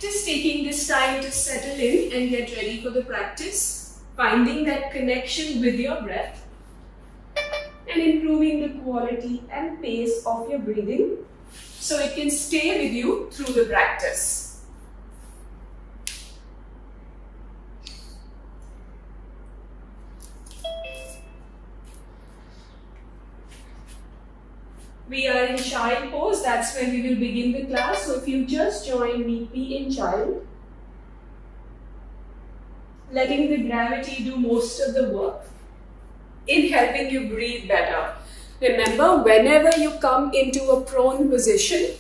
Just taking this time to settle in and get ready for the practice, finding that connection with your breath and improving the quality and pace of your breathing so it can stay with you through the practice. We are in child pose, that's when we will begin the class. So if you just join me in child, letting the gravity do most of the work in helping you breathe better. Remember, whenever you come into a prone position,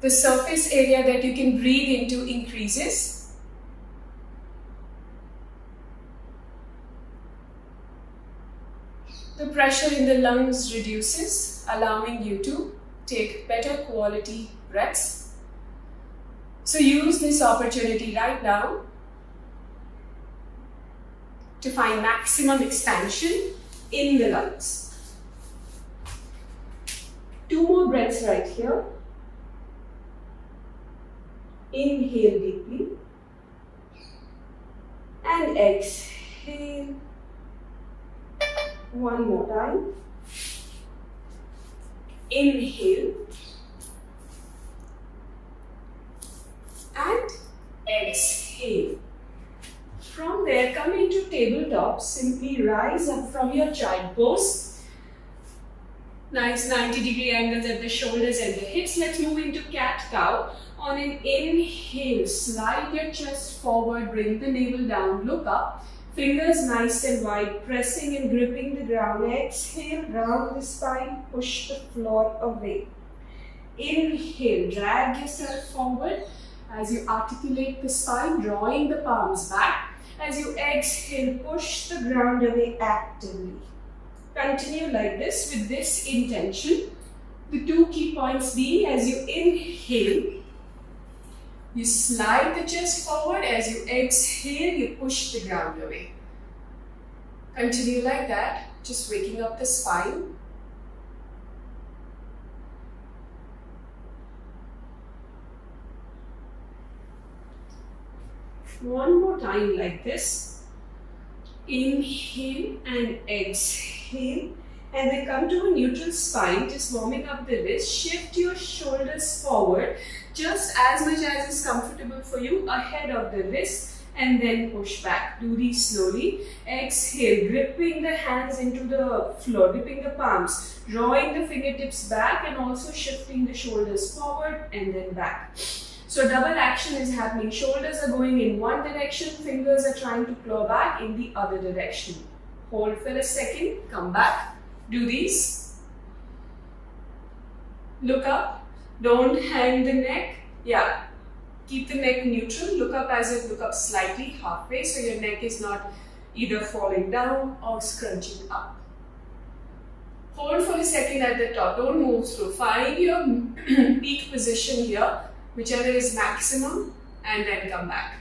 the surface area that you can breathe into increases. The pressure in the lungs reduces, allowing you to take better quality breaths. So use this opportunity right now to find maximum expansion in the lungs. 2 more breaths right here. Inhale deeply and exhale. 1 more time. Inhale and exhale. From there, come into tabletop. Simply rise up from your child pose. Nice 90-degree angles at the shoulders and the hips. Let's move into cat-cow. On an inhale, slide your chest forward, bring the navel down, look up. Fingers nice and wide, pressing and gripping the ground. Exhale, round the spine, push the floor away. Inhale, drag yourself forward as you articulate the spine, drawing the palms back. As you exhale, push the ground away actively. Continue like this with this intention. The 2 key points being, as you inhale, you slide the chest forward. As you exhale, you push the ground away. Continue like that, just waking up the spine. One more time like this. Inhale and exhale. And then come to a neutral spine, just warming up the wrist. Shift your shoulders forward, just as much as is comfortable for you, ahead of the wrist, and then push back. Do these slowly. Exhale, gripping the hands into the floor, gripping the palms, drawing the fingertips back and also shifting the shoulders forward and then back. So double action is happening. Shoulders are going in one direction, fingers are trying to claw back in the other direction. Hold for a second, come back. Do these. Look up. Don't hang the neck. Yeah. Keep the neck neutral. Look up as if look up slightly halfway so your neck is not either falling down or scrunching up. Hold for a second at the top. Don't move through. Find your peak position here, whichever is maximum, and then come back.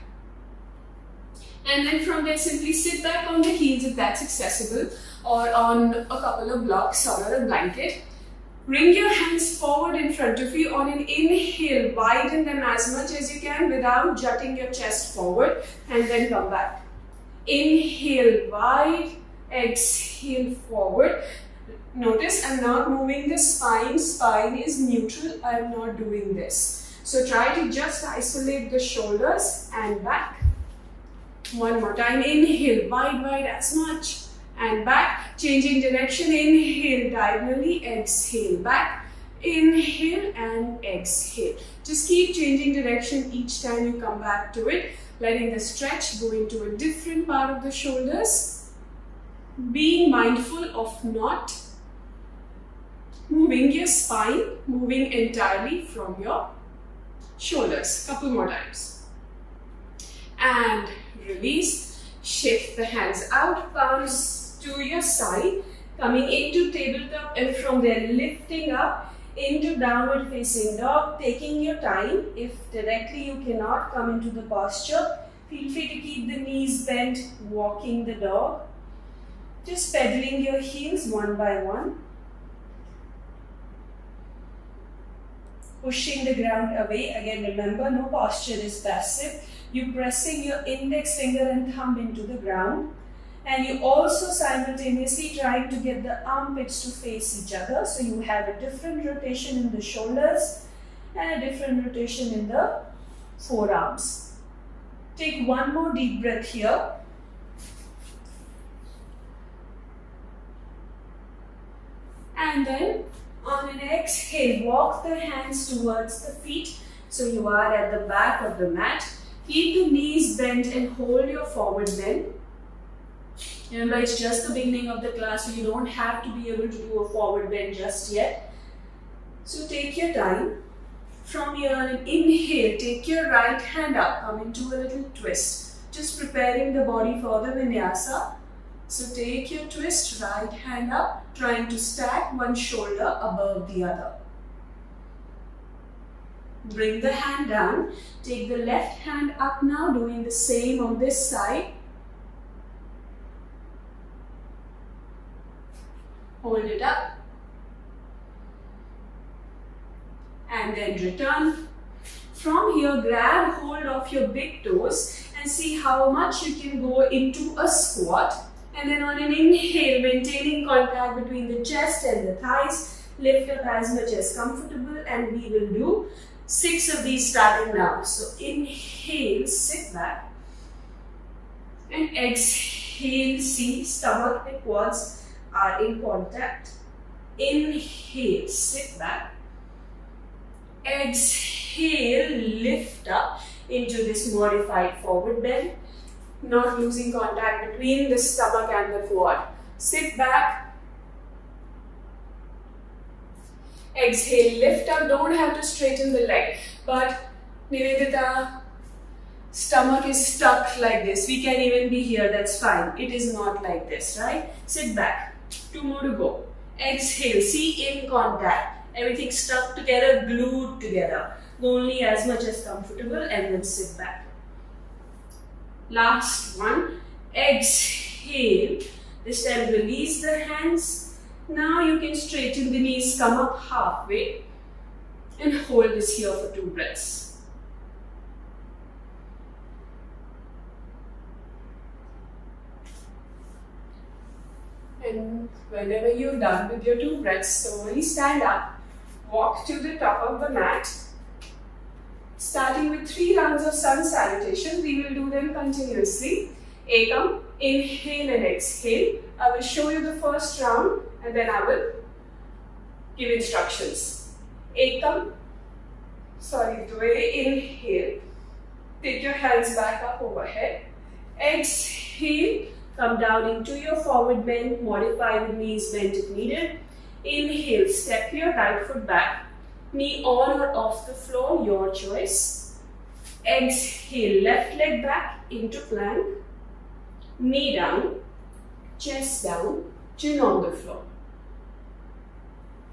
And then from there, simply sit back on the heels if that's accessible, or on a couple of blocks or a blanket. Bring your hands forward in front of you. On an inhale, widen them as much as you can without jutting your chest forward, and then come back. Inhale wide, exhale forward. Notice I'm not moving the spine. Spine is neutral. I'm not doing this. So try to just isolate the shoulders and back. One more time. Inhale, wide as much. And back. Changing direction. Inhale diagonally. Exhale back. Inhale and exhale. Just keep changing direction each time you come back to it. Letting the stretch go into a different part of the shoulders. Being mindful of not moving your spine, moving entirely from your shoulders. Couple more times. And release. Shift the hands out, palms to your side. Coming into tabletop and from there lifting up into downward facing dog. Taking your time. If directly you cannot come into the posture, feel free to keep the knees bent, walking the dog. Just pedaling your heels one by one. pushing the ground away. Again, remember, no posture is passive. You're pressing your index finger and thumb into the ground. And you also simultaneously trying to get the armpits to face each other. So you have a different rotation in the shoulders and a different rotation in the forearms. Take one more deep breath here. And then on an exhale, walk the hands towards the feet. So you are at the back of the mat. Keep the knees bent and hold your forward bend. Remember, it's just the beginning of the class, so you don't have to be able to do a forward bend just yet. So take your time. From here on an inhale, take your right hand up, come into a little twist. Just preparing the body for the vinyasa. So take your twist, right hand up, trying to stack one shoulder above the other. Bring the hand down. Take the left hand up now, doing the same on this side. Hold it up. And then return. From here, grab hold of your big toes and see how much you can go into a squat. And then on an inhale, maintaining contact between the chest and the thighs, lift up as much as comfortable, and we will do 6 of these starting now. So inhale, sit back, and exhale, see stomach and quads are in contact. Inhale, sit back. Exhale, lift up into this modified forward bend, not losing contact between the stomach and the quad. Sit back. Exhale, lift up. Don't have to straighten the leg, but Nivedita, stomach is stuck like this. We can even be here, that's fine. It is not like this, right? Sit back. 2 more to go. Exhale, see in contact. Everything stuck together, glued together. Go only as much as comfortable and then sit back. Last one. Exhale. This time release the hands. Now you can straighten the knees, come up halfway and hold this here for 2 breaths. And whenever you're done with your 2 breaths, slowly stand up. Walk to the top of the mat. Starting with 3 rounds of sun salutation, we will do them continuously. Ekam, inhale and exhale. I will show you the first round and then I will give instructions. Ekam, Dve, inhale. Take your hands back up overhead. Exhale, come down into your forward bend, modify the knees bent if needed. Inhale, step your right foot back, knee on or off the floor, your choice. Exhale, left leg back into plank, knee down, chest down, chin on the floor.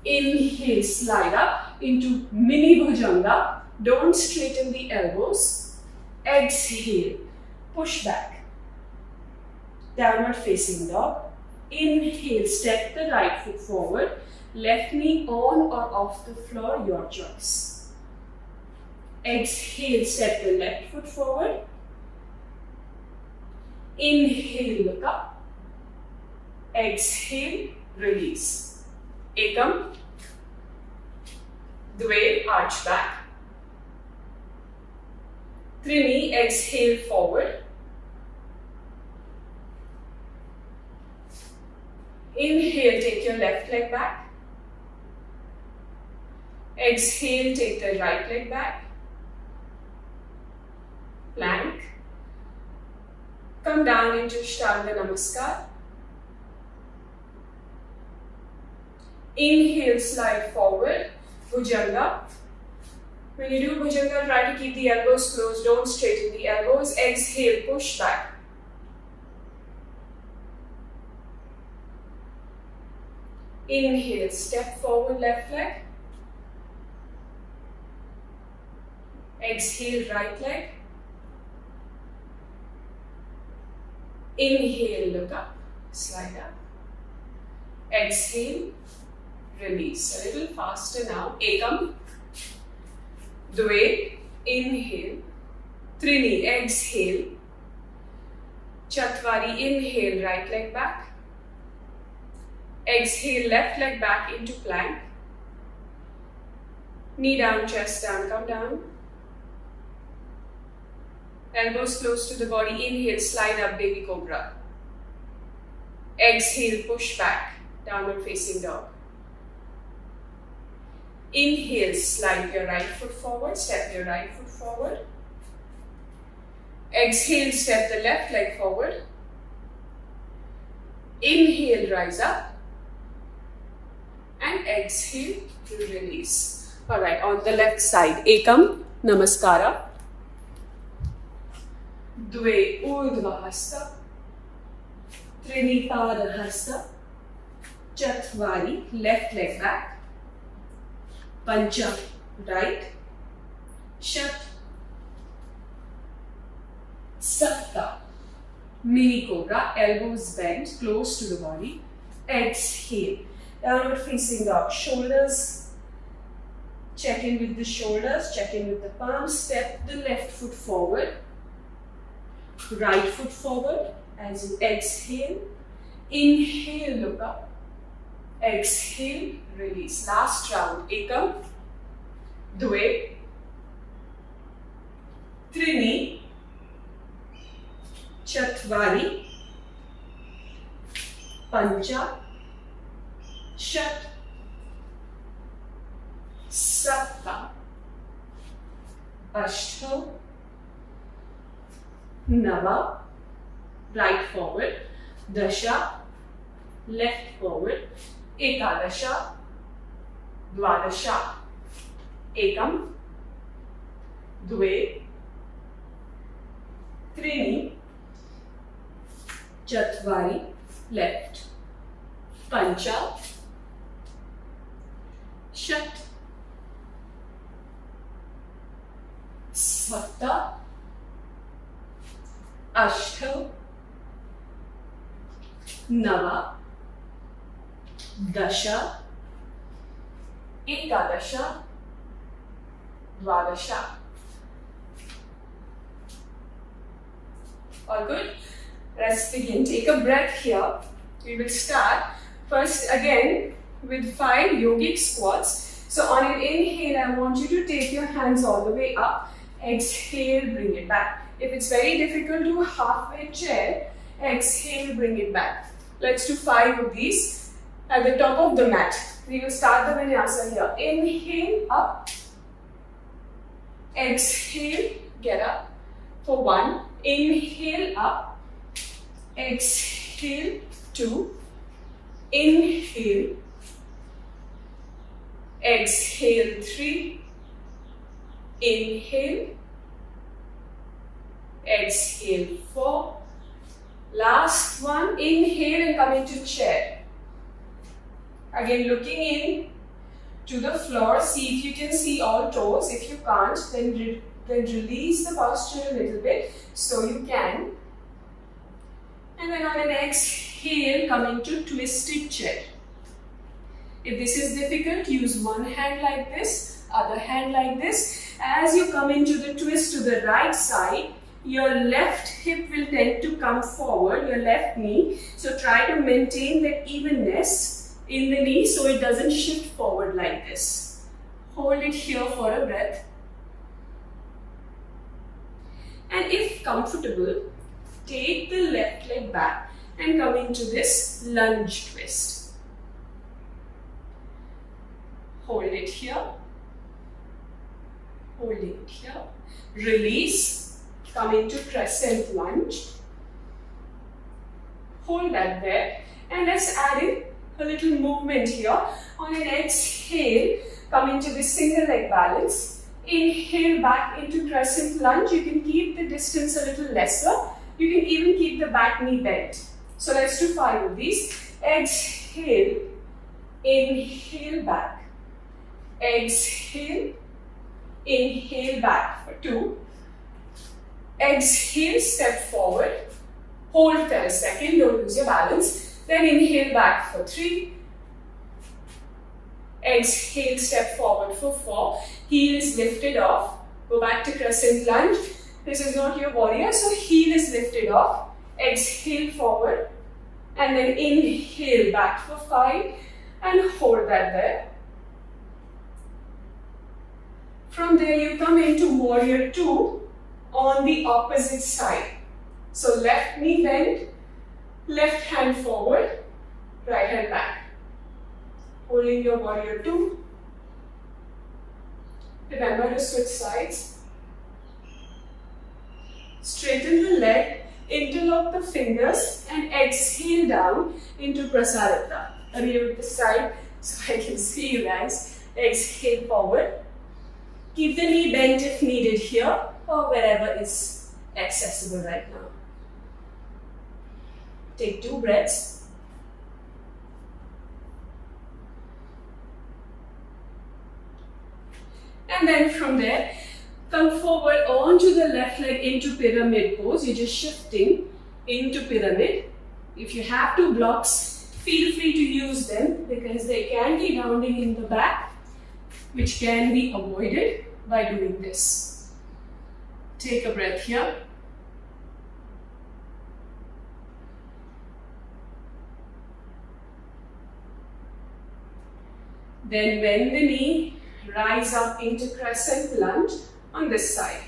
Inhale, slide up into mini bhujanga, don't straighten the elbows. Exhale, push back, downward facing dog. Inhale, step the right foot forward, left knee on or off the floor, your choice. Exhale, step the left foot forward. Inhale, look up. Exhale, release. Ekam, Dve, arch back. Trini, exhale forward. Inhale, take your left leg back. Exhale, take the right leg back. Plank. Come down into Ashtanga Namaskar. Inhale, slide forward, Bhujanga. When you do Bhujanga, try to keep the elbows closed, don't straighten the elbows. Exhale, push back. Inhale, step forward, left leg. Exhale, right leg. Inhale, look up, slide up. Exhale, release. A little faster now. Ekam, Dve, inhale. Trini, exhale. Chatvari, inhale, right leg back. Exhale, left leg back into plank. Knee down, chest down, come down. Elbows close to the body. Inhale, slide up, baby cobra. Exhale, push back, downward facing dog. Inhale, slide your right foot forward, step your right foot forward. Exhale, step the left leg forward. Inhale, rise up. And exhale to release. Alright, on the left side, Ekam, Namaskara. Dve, Urdhva Hasta. Trini, Pada Hasta. Chatvari, left leg back. Pancha, right. Shat. Sapta. Mini cobra, elbows bent, close to the body. Exhale. Downward facing dog. Shoulders. Check in with the shoulders. Check in with the palms. Step the left foot forward. Right foot forward. As you exhale. Inhale, look up. Exhale, release. Last round. Ekam. Dve. Trini. Chatvari. Pancha. Shat. Sapta. Ashta. Nava. Right forward. Dasha. Left forward. Ekadasha. Dvadasha. Ekam. Dve. Trini. Chatvari. Left. Pancha. Shat. Sapta. Ashta. Nava. Dasha. Ekadasha. Dvadasha. All good? Let's begin. Take a breath here. We will start first again with 5 yogic squats. So on an inhale, I want you to take your hands all the way up. Exhale, bring it back. If it's very difficult, do halfway chair. Exhale, bring it back. Let's do 5 of these at the top of the mat. We will start the vinyasa here. Inhale, up. Exhale, get up. For 1. Inhale, up. Exhale, 2. Inhale. Exhale, 3. Inhale. Exhale, 4. Last one. Inhale and come into chair. Again, looking in to the floor. See if you can see all toes. If you can't, then release the posture a little bit so you can. And then on an exhale, come into twisted chair. If this is difficult, use one hand like this, other hand like this. As you come into the twist to the right side, your left hip will tend to come forward, your left knee. So try to maintain that evenness in the knee so it doesn't shift forward like this. Hold it here for a breath. And if comfortable, take the left leg back and come into this lunge twist. Hold it here. Holding it here. Release. Come into crescent lunge. Hold that there. And let's add in a little movement here. On an exhale, come into this single leg balance. Inhale back into crescent lunge. You can keep the distance a little lesser. You can even keep the back knee bent. So let's do 5 of these. Exhale. Inhale back. Exhale. Inhale back for 2. Exhale, step forward. Hold for a second, don't lose your balance. Then inhale back for 3. Exhale, step forward for 4. Heel is lifted off. Go back to crescent lunge. This is not your warrior, so heel is lifted off. Exhale forward. And then inhale back for 5. And hold that there. From there you come into warrior 2 on the opposite side. So left knee bend, left hand forward, right hand back. Holding your warrior 2. Remember to switch sides. Straighten the leg, interlock the fingers and exhale down into Prasarita. Again with the side so I can see you guys. Exhale forward. Keep the knee bent if needed here or wherever is accessible right now. Take 2 breaths. And then from there, come forward onto the left leg into pyramid pose. You're just shifting into pyramid. If you have 2 blocks, feel free to use them because they can be rounding in the back, which can be avoided by doing this. Take a breath here. Then bend the knee, rise up into crescent lunge on this side.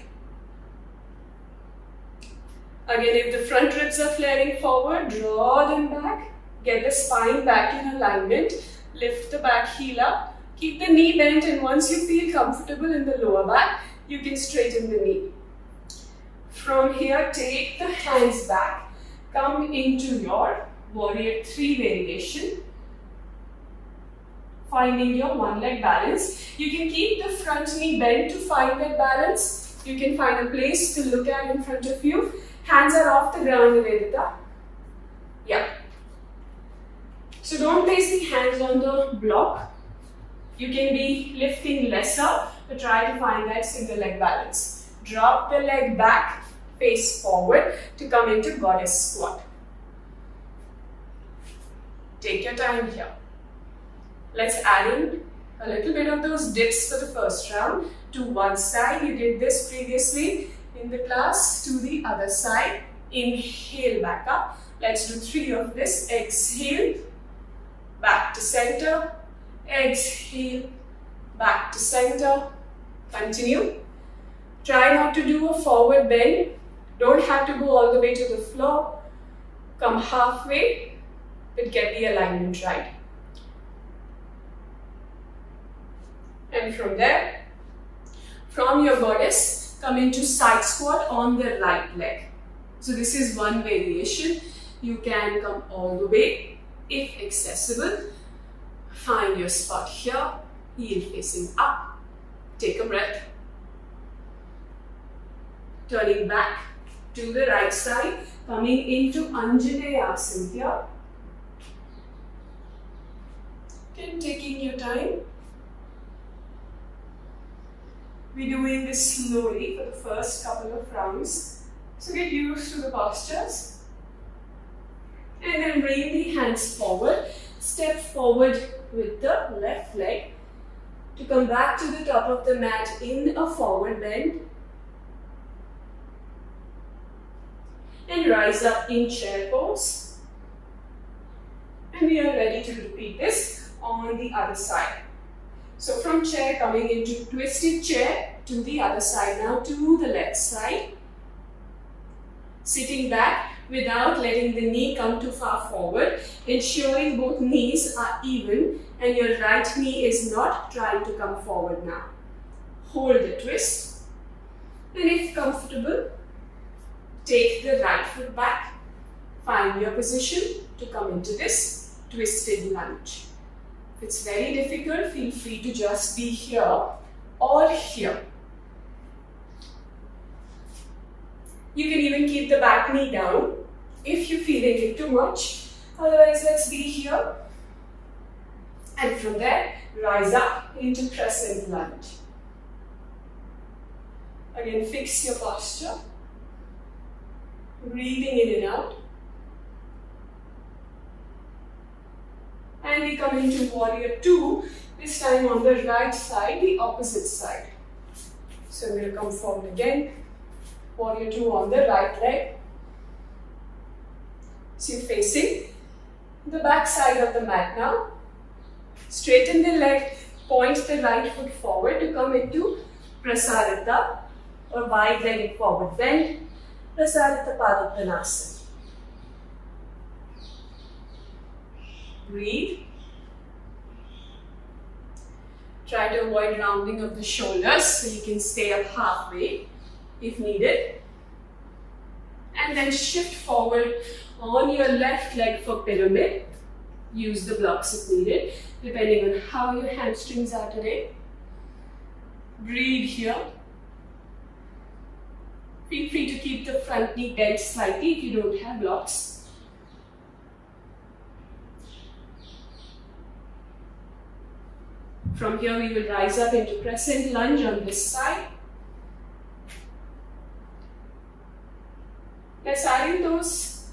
Again, if the front ribs are flaring forward, draw them back. Get the spine back in alignment. Lift the back heel up. Keep the knee bent, and once you feel comfortable in the lower back, you can straighten the knee. From here, take the hands back. Come into your warrior 3 variation. Finding your one leg balance. You can keep the front knee bent to find that balance. You can find a place to look at in front of you. Hands are off the ground, Nivedita. Yeah. So don't place the hands on the block. You can be lifting lesser to try to find that single leg balance. Drop the leg back, face forward to come into goddess squat. Take your time here. Let's add in a little bit of those dips for the first round. To one side, you did this previously in the class. To the other side, inhale back up. Let's do 3 of this. Exhale, back to center. Exhale, back to center. Continue. Try not to do a forward bend. Don't have to go all the way to the floor. Come halfway, but get the alignment right. And from there, from your goddess, come into side squat on the right leg. So this is one variation. You can come all the way if accessible. Find your spot here, heel facing up. Take a breath. Turning back to the right side, coming into Anjaneyasana here. Then taking your time. We're doing this slowly for the first couple of rounds. So get used to the postures. And then bring the hands forward. Step forward with the left leg to come back to the top of the mat in a forward bend. And rise up in chair pose. And we are ready to repeat this on the other side. So from chair coming into twisted chair to the other side now, to the left side. Sitting back without letting the knee come too far forward, ensuring both knees are even and your right knee is not trying to come forward now. Hold the twist, and if comfortable, take the right foot back, find your position to come into this twisted lunge. If it's very difficult, feel free to just be here or here. You can even keep the back knee down if you're feeling it too much. Otherwise, let's be here. And from there, rise up into crescent lunge. Again, fix your posture. Breathing in and out. And we come into warrior 2. This time on the right side, the opposite side. So I'm going to come forward again. Warrior 2 on the right leg. So you're facing the back side of the mat now. Straighten the leg, point the right foot forward to come into Prasarita or wide legged forward bend. Prasarita Padottanasana. Breathe. Try to avoid rounding of the shoulders so you can stay up halfway if needed. And then shift forward on your left leg for pyramid. Use the blocks if needed, depending on how your hamstrings are today. Breathe here. Feel free to keep the front knee bent slightly if you don't have blocks. From here we will rise up into crescent lunge on this side. Let's add in those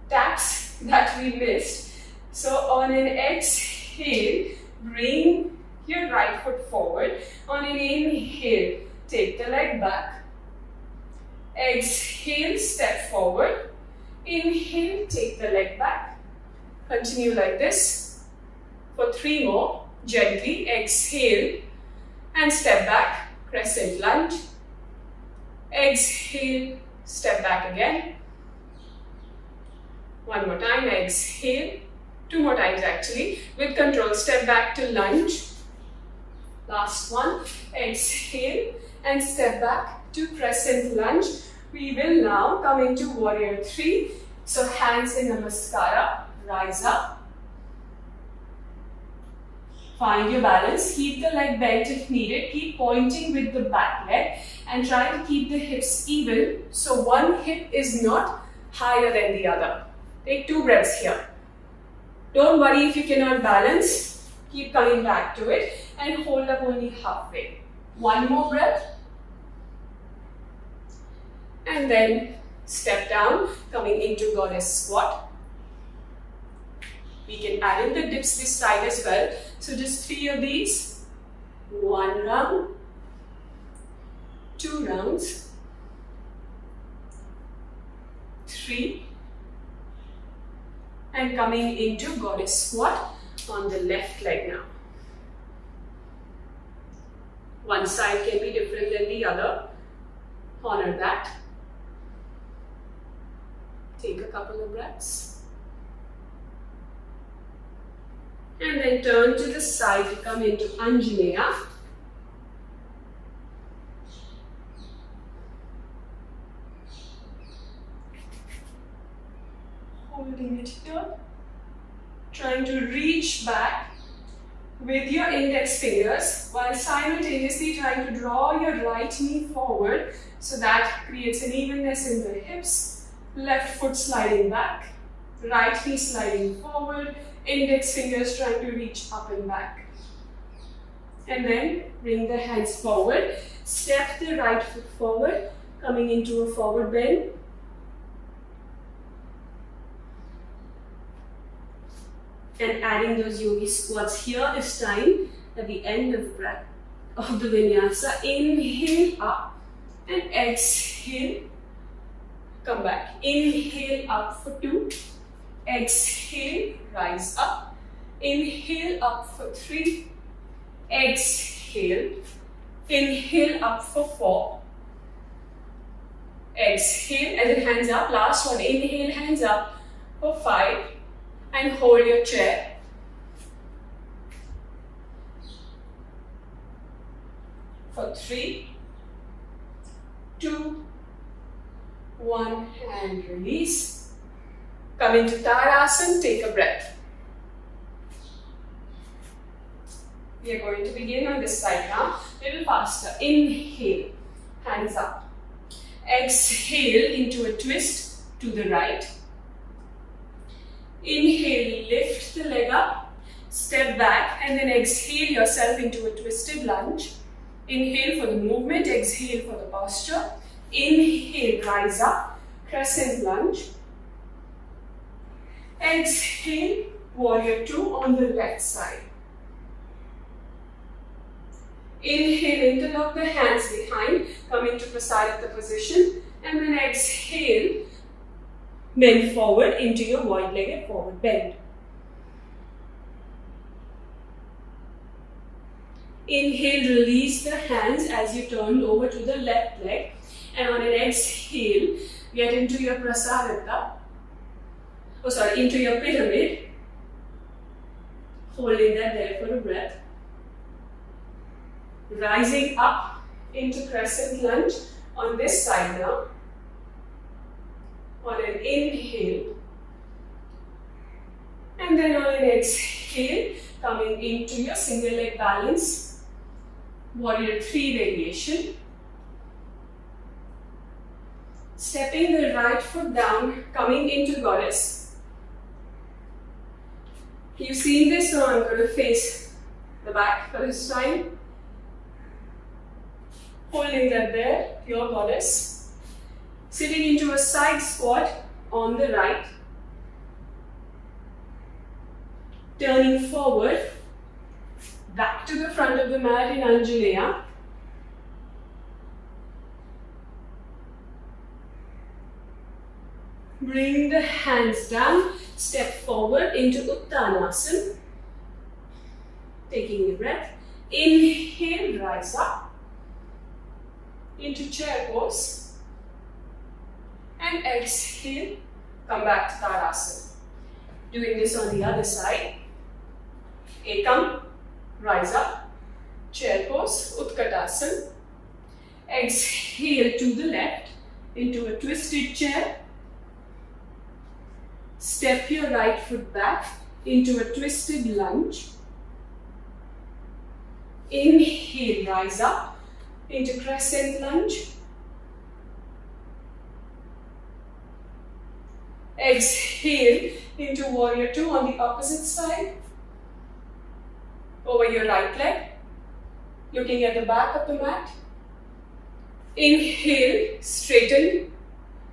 taps that we missed. So on an exhale, bring your right foot forward. On an inhale, take the leg back. Exhale, step forward. Inhale, take the leg back. Continue like this for 3 more. Gently exhale and step back, crescent lunge. Exhale, step back again. 1 more time, exhale. 2 more times actually. With control, step back to lunge. Last one, exhale and step back to crescent lunge. We will now come into warrior 3. So hands in namaskara, rise up. Find your balance, keep the leg bent if needed, keep pointing with the back leg and try to keep the hips even so one hip is not higher than the other. Take 2 breaths here. Don't worry if you cannot balance, keep coming back to it and hold up only halfway. 1 more breath and then step down, coming into goddess squat. We can add in the dips this side as well. So just 3 of these. 1 round, 2 rounds, 3, and coming into goddess squat on the left leg now. One side can be different than the other. Honor that. Take a couple of breaths. And then turn to the side to come into Anjaneya. Holding it here. Trying to reach back with your index fingers while simultaneously trying to draw your right knee forward so that creates an evenness in the hips. Left foot sliding back, right knee sliding forward. Index fingers trying to reach up and back. And then bring the hands forward. Step the right foot forward, coming into a forward bend. And adding those yogi squats here this time at the end of the vinyasa. Inhale up and exhale. Come back. Inhale up for 2. Exhale, rise up. Inhale up for 3. Exhale. Inhale up for 4. Exhale and then hands up. Last one. Inhale, hands up for 5. And hold your chair. For 3, 2, 1 and release. Come into Tadasana, take a breath. We are going to begin on this side now, a little faster. Inhale, hands up. Exhale into a twist to the right. Inhale, lift the leg up, step back and then exhale yourself into a twisted lunge. Inhale for the movement, exhale for the posture. Inhale, rise up, crescent lunge. Exhale, warrior 2 on the left side. Inhale, interlock the hands behind, come into Prasarita position, and then exhale, bend forward into your wide-legged forward bend. Inhale, release the hands as you turn over to the left leg, and on an exhale, get into your Prasarita, into your pyramid, holding that there for a breath. Rising up into crescent lunge on this side now. On an inhale, and then on an exhale, coming into your single leg balance, warrior 3 variation. Stepping the right foot down, coming into goddess. You've seen this, so I'm going to face the back for this time. Holding that there, pure goddess. Sitting into a side squat on the right. Turning forward, back to the front of the mat in Anjaneya. Bring the hands down, step forward into Uttanasana. Taking a breath. Inhale, rise up into chair pose. And exhale, come back to Tadasana. Doing this on the other side. Ekam, rise up, chair pose, Utkatasana. Exhale to the left into a twisted chair. Step your right foot back into a twisted lunge. Inhale, rise up into crescent lunge. Exhale into warrior 2 on the opposite side. Over your right leg, looking at the back of the mat. Inhale, straighten,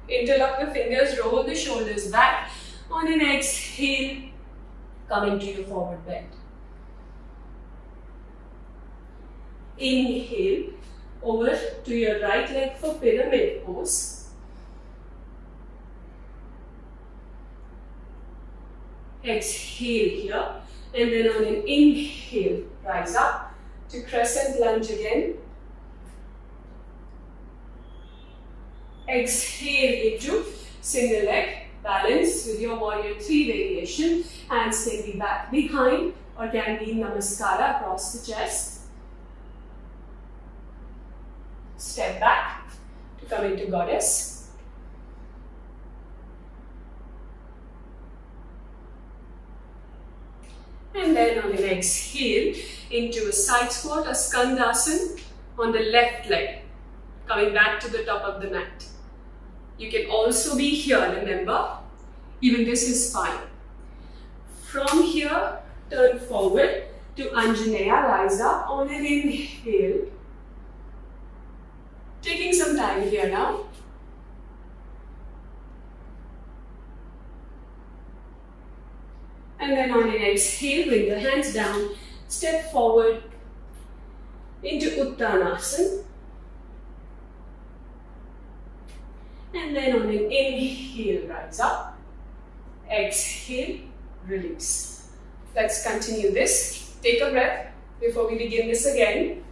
interlock the fingers, roll the shoulders back. On an exhale, come into your forward bend. Inhale, over to your right leg for pyramid pose. Exhale here, and then on an inhale, rise up to crescent lunge again. Exhale into single leg balance with your warrior 3 variation. Hands can be back behind or can be namaskara across the chest. Step back to come into goddess. And then on an exhale, into a side squat, a skandasana on the left leg, coming back to the top of the mat. You can also be here, remember, even this is fine. From here, turn forward to Anjaneya, rise up on an inhale. Taking some time here now. And then on an exhale, bring the hands down, step forward into Uttanasana. And then on an inhale, rise up. Exhale, release. Let's continue this. Take a breath before we begin this again.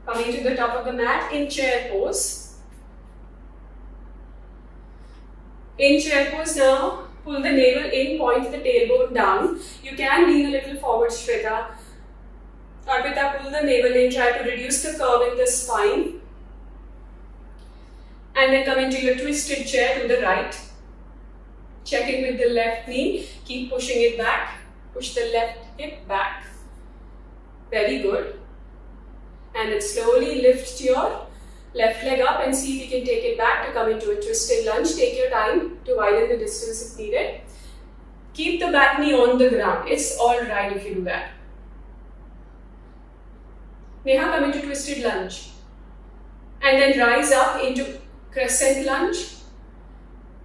Coming to the top of the mat in chair pose. In chair pose now. Pull the navel in, point the tailbone down. You can lean a little forward, Shweta. Arpita, pull the navel in, try to reduce the curve in the spine. And then come into your twisted chair to the right. Check in with the left knee, keep pushing it back. Push the left hip back. Very good. And then slowly lift your left leg up and see if you can take it back to come into a twisted lunge. Take your time to widen the distance if needed. Keep the back knee on the ground. It's alright if you do that. Neha, come into twisted lunge. And then rise up into crescent lunge.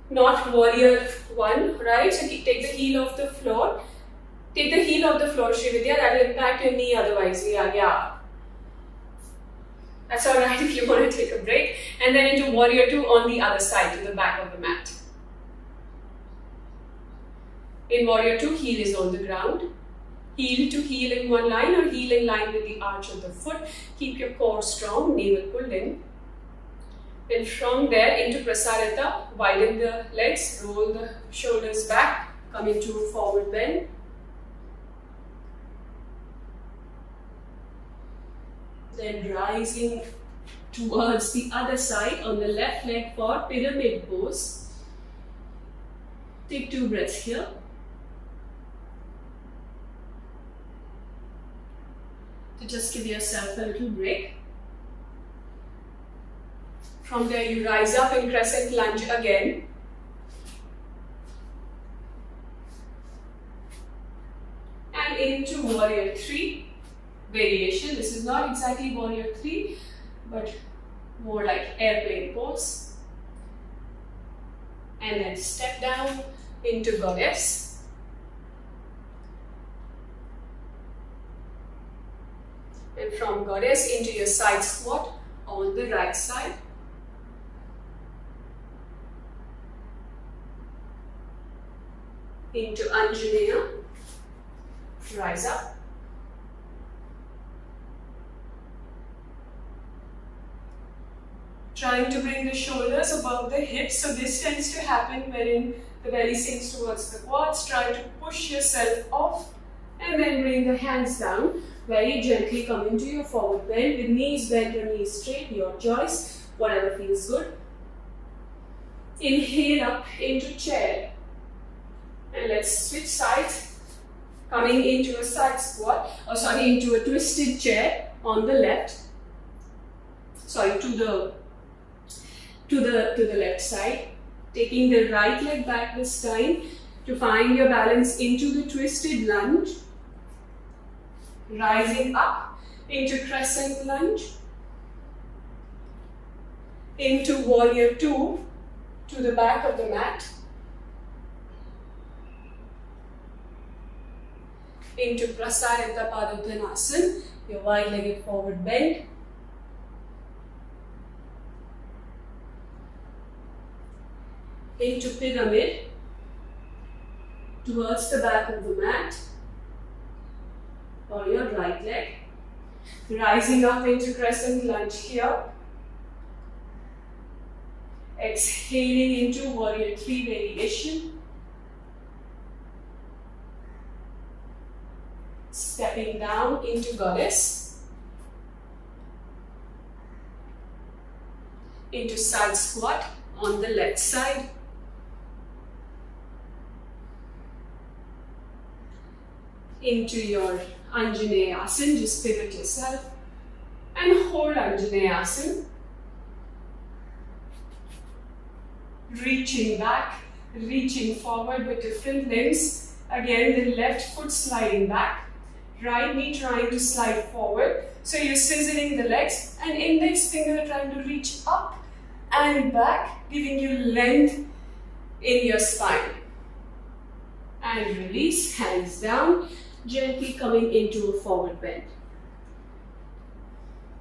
Not warrior 1, right? So take the heel off the floor. Take the heel of the floor, Srividya. That will impact your knee otherwise. Yeah. That's alright if you want to take a break. And then into warrior 2 on the other side, to the back of the mat. In warrior 2, heel is on the ground. Heel to heel in one line or heel in line with the arch of the foot. Keep your core strong, navel pulled in. Then from there into Prasarita, widen the legs, roll the shoulders back, come into a forward bend. Then rising towards the other side on the left leg for pyramid pose. Take 2 breaths here. To just give yourself a little break. From there you rise up in crescent lunge again. And into warrior 3 variation. This is not exactly warrior 3, but more like airplane pose. And then step down into goddess. And from goddess into your side squat on the right side. Into Anjaneya. Rise up. Trying to bring the shoulders above the hips. So this tends to happen wherein the belly sinks towards the quads. Try to push yourself off and then bring the hands down. Very gently come into your forward bend with knees bent or knees straight, your choice, whatever feels good. Inhale up into chair. And let's switch sides. Coming into a side squat, into a twisted chair on the left. To the left side, taking the right leg back this time to find your balance into the twisted lunge, rising up into crescent lunge, into warrior 2 to the back of the mat, into Prasarita Padottanasana, your wide-legged forward bend. Into pyramid, towards the back of the mat, or your right leg. Rising up into crescent lunge here. Exhaling into warrior 3 variation. Stepping down into goddess. Into side squat on the left side. Into your Anjaneyasana, just pivot yourself and hold Anjaneyasana. Reaching back, reaching forward with different limbs. Again, the left foot sliding back, right knee trying to slide forward. So you're scissoring the legs and index finger trying to reach up and back, giving you length in your spine. And release, hands down. Gently coming into a forward bend.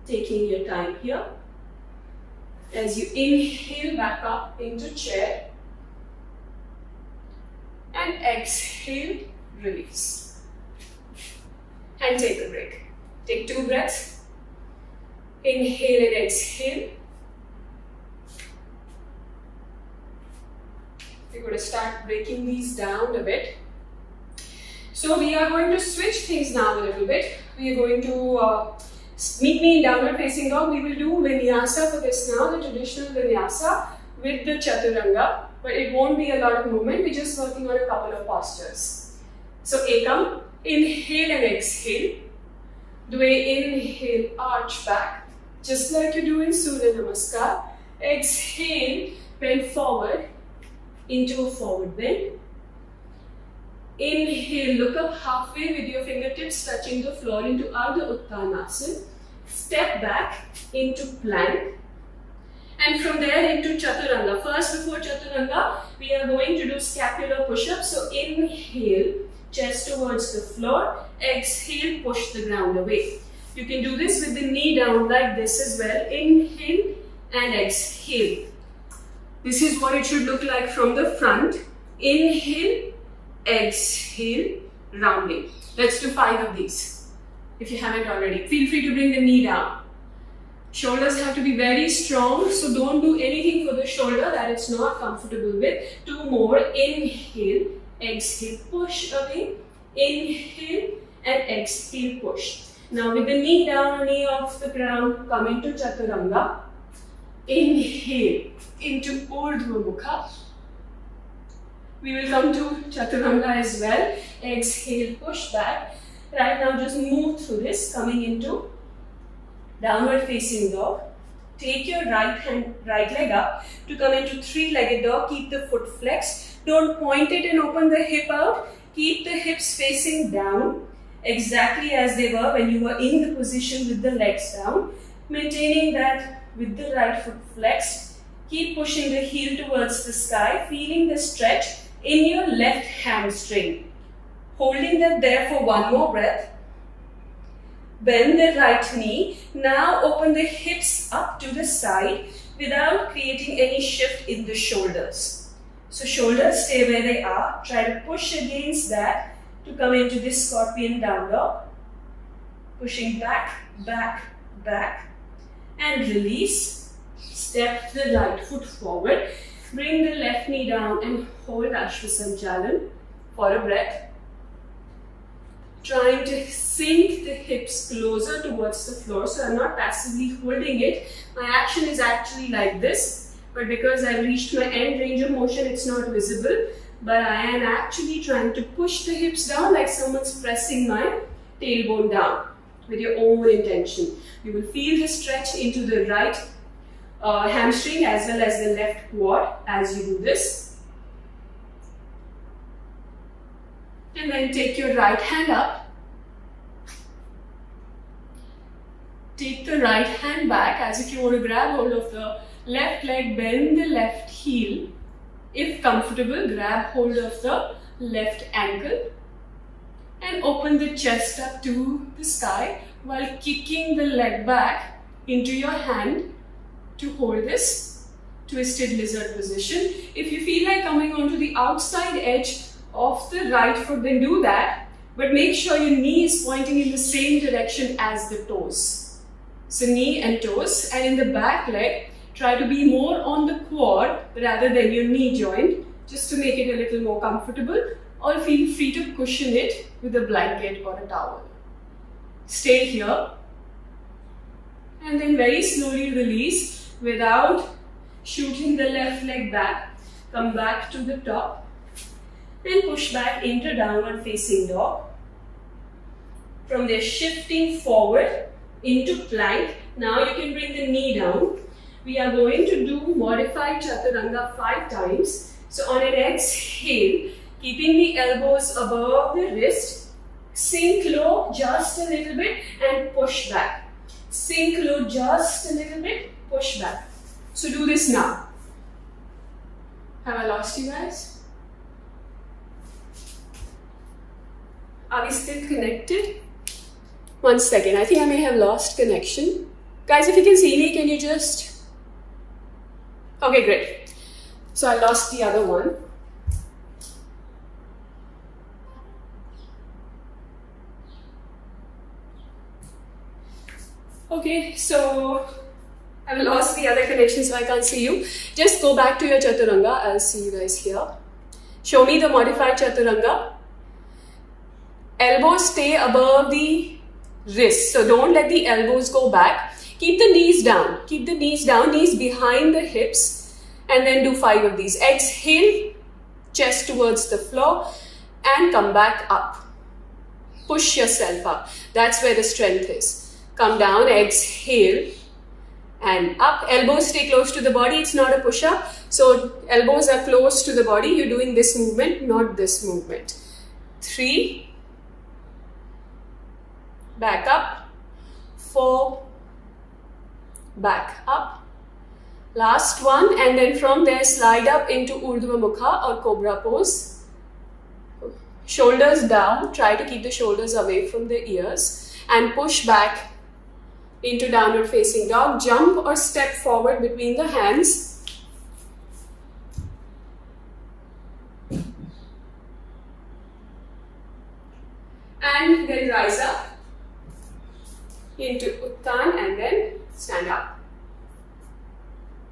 Taking your time here. As you inhale back up into chair. And exhale, release. And take a break. Take 2 breaths. Inhale and exhale. We're going to start breaking these down a bit. So we are going to switch things now a little bit. We are going to meet me in downward facing dog. We will do vinyasa for this now, the traditional vinyasa with the chaturanga. But it won't be a lot of movement. We're just working on a couple of postures. So ekam, inhale and exhale. The way inhale, arch back. Just like you do in Surya Namaskar. Exhale, bend forward into a forward bend. Inhale, look up halfway with your fingertips touching the floor into Ardha Uttanasana. Step back into plank. And from there into Chaturanga. First, before Chaturanga, we are going to do scapular push-ups. So inhale, chest towards the floor. Exhale, push the ground away. You can do this with the knee down like this as well. Inhale and exhale. This is what it should look like from the front. Inhale, exhale, rounding. Let's do 5 of these if you haven't already. Feel free to bring the knee down. Shoulders have to be very strong, so don't do anything for the shoulder that it's not comfortable with. 2 more. Inhale, exhale, push away. Inhale and exhale, push. Now with the knee down, knee off the ground, come into Chaturanga. Inhale into Urdhva Mukha. We will come to Chaturanga as well. Exhale, push back. Right now just move through this, coming into downward facing dog. Take your right leg up to come into 3-legged dog. Keep the foot flexed. Don't point it and open the hip out. Keep the hips facing down, exactly as they were when you were in the position with the legs down. Maintaining that with the right foot flexed. Keep pushing the heel towards the sky, feeling the stretch in your left hamstring. Holding that there for 1 more breath. Bend the right knee. Now open the hips up to the side without creating any shift in the shoulders. So shoulders stay where they are. Try to push against that to come into this scorpion down dog. Pushing back, back, back. And release. Step the right foot forward. Bring the left knee down and hold Ashvasanchalan for a breath. Trying to sink the hips closer towards the floor, so I'm not passively holding it. My action is actually like this, but because I've reached my end range of motion, it's not visible. But I am actually trying to push the hips down like someone's pressing my tailbone down with your own intention. You will feel the stretch into the right hamstring as well as the left quad as you do this. And then take your right hand up. Take the right hand back as if you want to grab hold of the left leg, bend the left heel. If comfortable, grab hold of the left ankle and open the chest up to the sky while kicking the leg back into your hand to hold this twisted lizard position. If you feel like coming onto the outside edge of the right foot, then do that, but make sure your knee is pointing in the same direction as the toes. So knee and toes, and in the back leg, try to be more on the quad rather than your knee joint, just to make it a little more comfortable, or feel free to cushion it with a blanket or a towel. Stay here, and then very slowly release without shooting the left leg back. Come back to the top. And push back into downward facing dog. From there, shifting forward into plank. Now you can bring the knee down. We are going to do modified Chaturanga 5 times. So on an exhale, keeping the elbows above the wrist, sink low just a little bit and push back. Sink low just a little bit, push back. So do this now. Have I lost you guys? Are we still connected? 1 second, I think I may have lost connection. Guys, if you can see me, can you just... Okay, great. So I lost the other one. Okay, so I've lost the other connection, so I can't see you. Just go back to your Chaturanga. I'll see you guys here. Show me the modified Chaturanga. Elbows stay above the wrists, so don't let the elbows go back. Keep the knees down. Keep the knees down, knees behind the hips, and then do 5 of these. Exhale, chest towards the floor, and come back up. Push yourself up. That's where the strength is. Come down, exhale, and up. Elbows stay close to the body. It's not a push-up, so elbows are close to the body. You're doing this movement, not this movement. 3. Back up, 4, back up, last one, and then from there slide up into Urdhva Mukha or Cobra pose. Shoulders down, try to keep the shoulders away from the ears and push back into downward facing dog. Jump or step forward between the hands. And then rise up into Uttan and then stand up.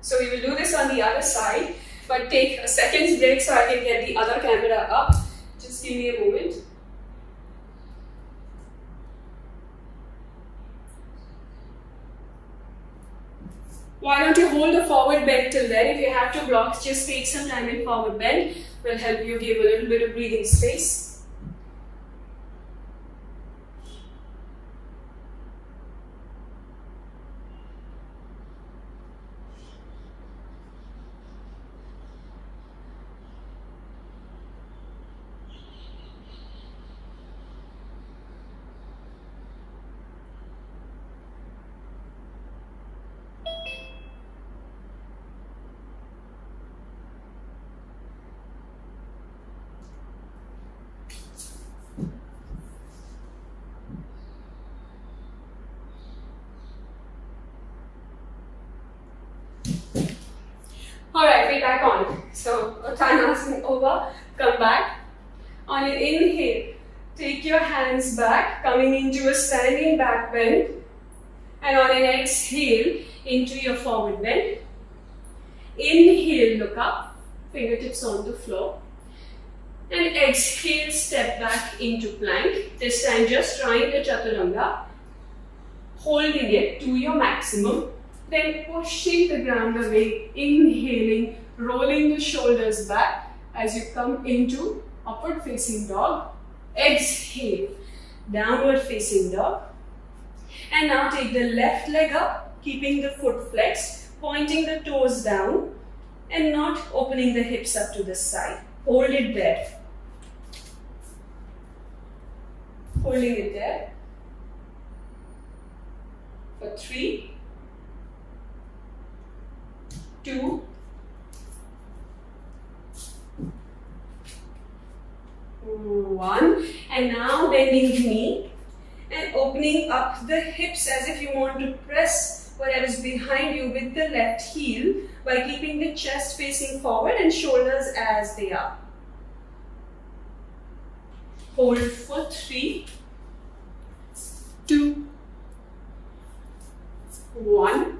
So we will do this on the other side, but take a second's break so I can get the other camera up. Just give me a moment. Why don't you hold the forward bend till then? If you have to block, just take some time in forward bend. Will help you give a little bit of breathing space. Alright, we're back on. So, Uttanasana over, come back. On an inhale, take your hands back, coming into a standing back bend. And on an exhale, into your forward bend. Inhale, look up, fingertips on the floor. And exhale, step back into plank. This time just trying the chaturanga, holding it to your maximum. Then pushing the ground away, inhaling, rolling the shoulders back as you come into upward facing dog. Exhale, downward facing dog. And now take the left leg up, keeping the foot flexed, pointing the toes down and not opening the hips up to the side. Hold it there. Holding it there. For 3, 2, 1. And now bending the knee and opening up the hips as if you want to press whatever is behind you with the left heel by keeping the chest facing forward and shoulders as they are. Hold for 3, 2, 1.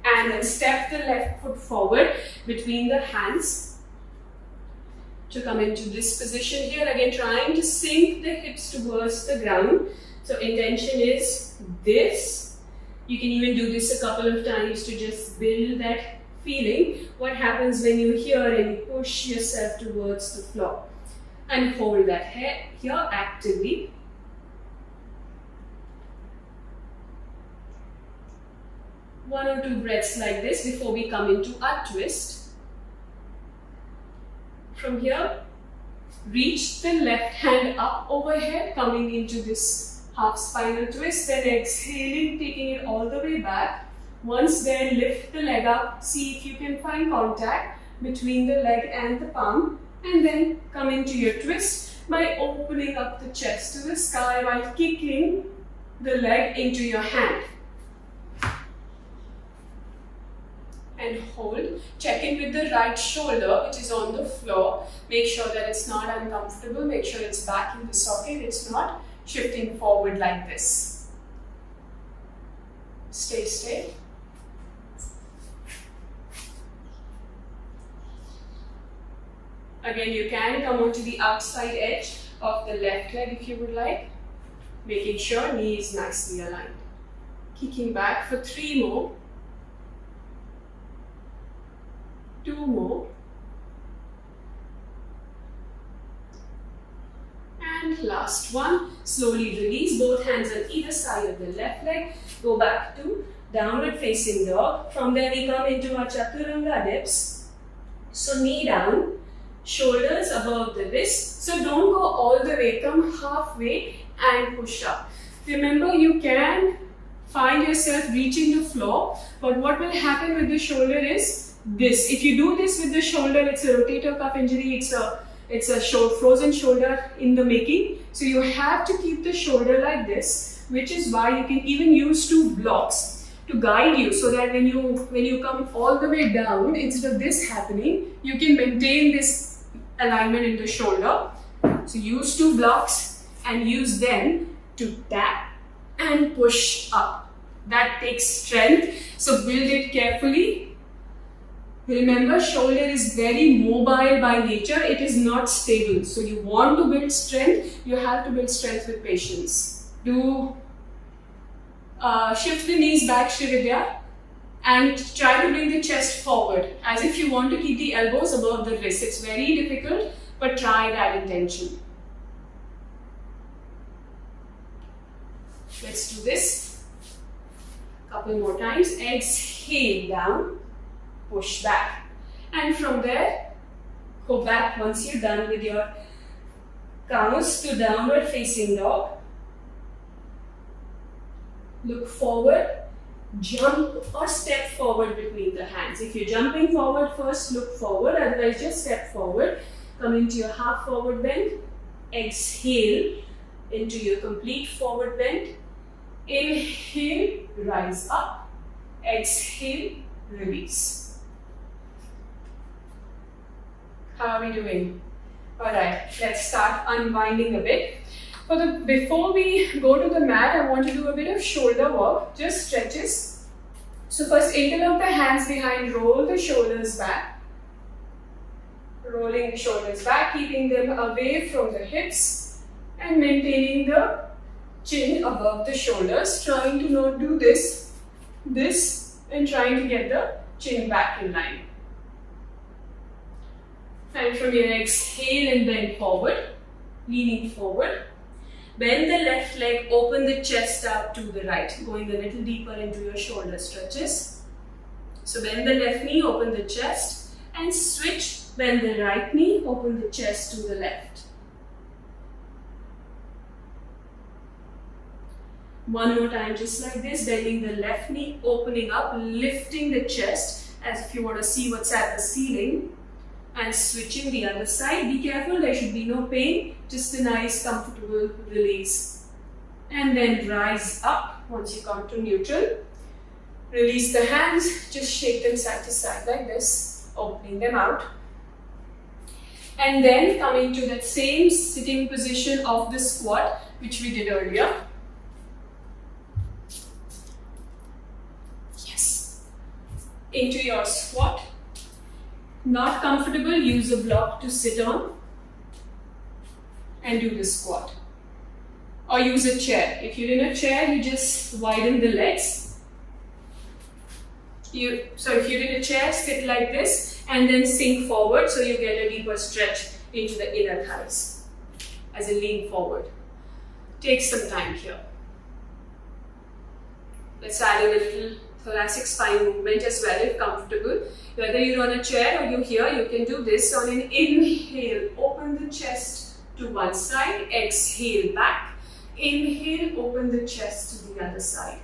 And then step the left foot forward between the hands to come into this position here. Again, trying to sink the hips towards the ground. So intention is this. You can even do this a couple of times to just build that feeling. What happens when you hear and you push yourself towards the floor. And hold that head here actively. One or two breaths like this before we come into our twist. From here, reach the left hand up overhead, coming into this half spinal twist, then exhaling, taking it all the way back. Once there, lift the leg up, see if you can find contact between the leg and the palm, and then come into your twist by opening up the chest to the sky while kicking the leg into your hand. And hold. Check in with the right shoulder which is on the floor. Make sure that it's not uncomfortable. Make sure it's back in the socket. It's not shifting forward like this. Stay straight. Again, you can come onto the outside edge of the left leg if you would like. Making sure knee is nicely aligned. Kicking back for 3 more. 2 more. And last one. Slowly release both hands on either side of the left leg. Go back to downward facing dog. From there we come into our chaturanga dips. So knee down, shoulders above the wrist. So don't go all the way, come halfway and push up. Remember, you can find yourself reaching the floor, but what will happen with the shoulder is this. If you do this with the shoulder, it's a rotator cuff injury, it's a It's a frozen shoulder in the making. So you have to keep the shoulder like this, which is why you can even use 2 blocks to guide you, so that when you come all the way down, instead of this happening, you can maintain this alignment in the shoulder. So use 2 blocks and use them to tap and push up. That takes strength, so build it carefully. Remember, shoulder is very mobile by nature, it is not stable. So you want to build strength, you have to build strength with patience. Do shift the knees back, Srividya, and try to bring the chest forward as if you want to keep the elbows above the wrist. It's very difficult, but try that intention. Let's do this. Couple more times. Exhale down, push back, and from there go back once you're done with your counts to downward facing dog. Look forward, jump or step forward between the hands. If you're jumping forward, first look forward, otherwise just step forward. Come into your half forward bend. Exhale into your complete forward bend. Inhale, rise up. Exhale, release. How are we doing? Alright, let's start unwinding a bit. Before we go to the mat, I want to do a bit of shoulder work, just stretches. So first interlock the hands behind, roll the shoulders back. Rolling the shoulders back, keeping them away from the hips and maintaining the chin above the shoulders, trying to not do this, and trying to get the chin back in line. And from here, exhale and bend forward, leaning forward. Bend the left leg, open the chest out to the right, going a little deeper into your shoulder stretches. So bend the left knee, open the chest, and switch. Bend the right knee, open the chest to the left. One more time, just like this, bending the left knee, opening up, lifting the chest as if you want to see what's at the ceiling, and switching the other side. Be careful, there should be no pain, just a nice comfortable release. And then rise up once you come to neutral. Release the hands, just shake them side to side like this, opening them out. And then coming to that same sitting position of the squat, which we did earlier. Yes. Into your squat. Not comfortable, use a block to sit on and do the squat. Or use a chair. If you're in a chair, you just widen the legs. So if you're in a chair, sit like this and then sink forward so you get a deeper stretch into the inner thighs as a lean forward. Take some time here. Let's add in a little thoracic spine movement as well if comfortable. Whether you're on a chair or you're here, you can do this. On an inhale, open the chest to one side, exhale back. Inhale, open the chest to the other side.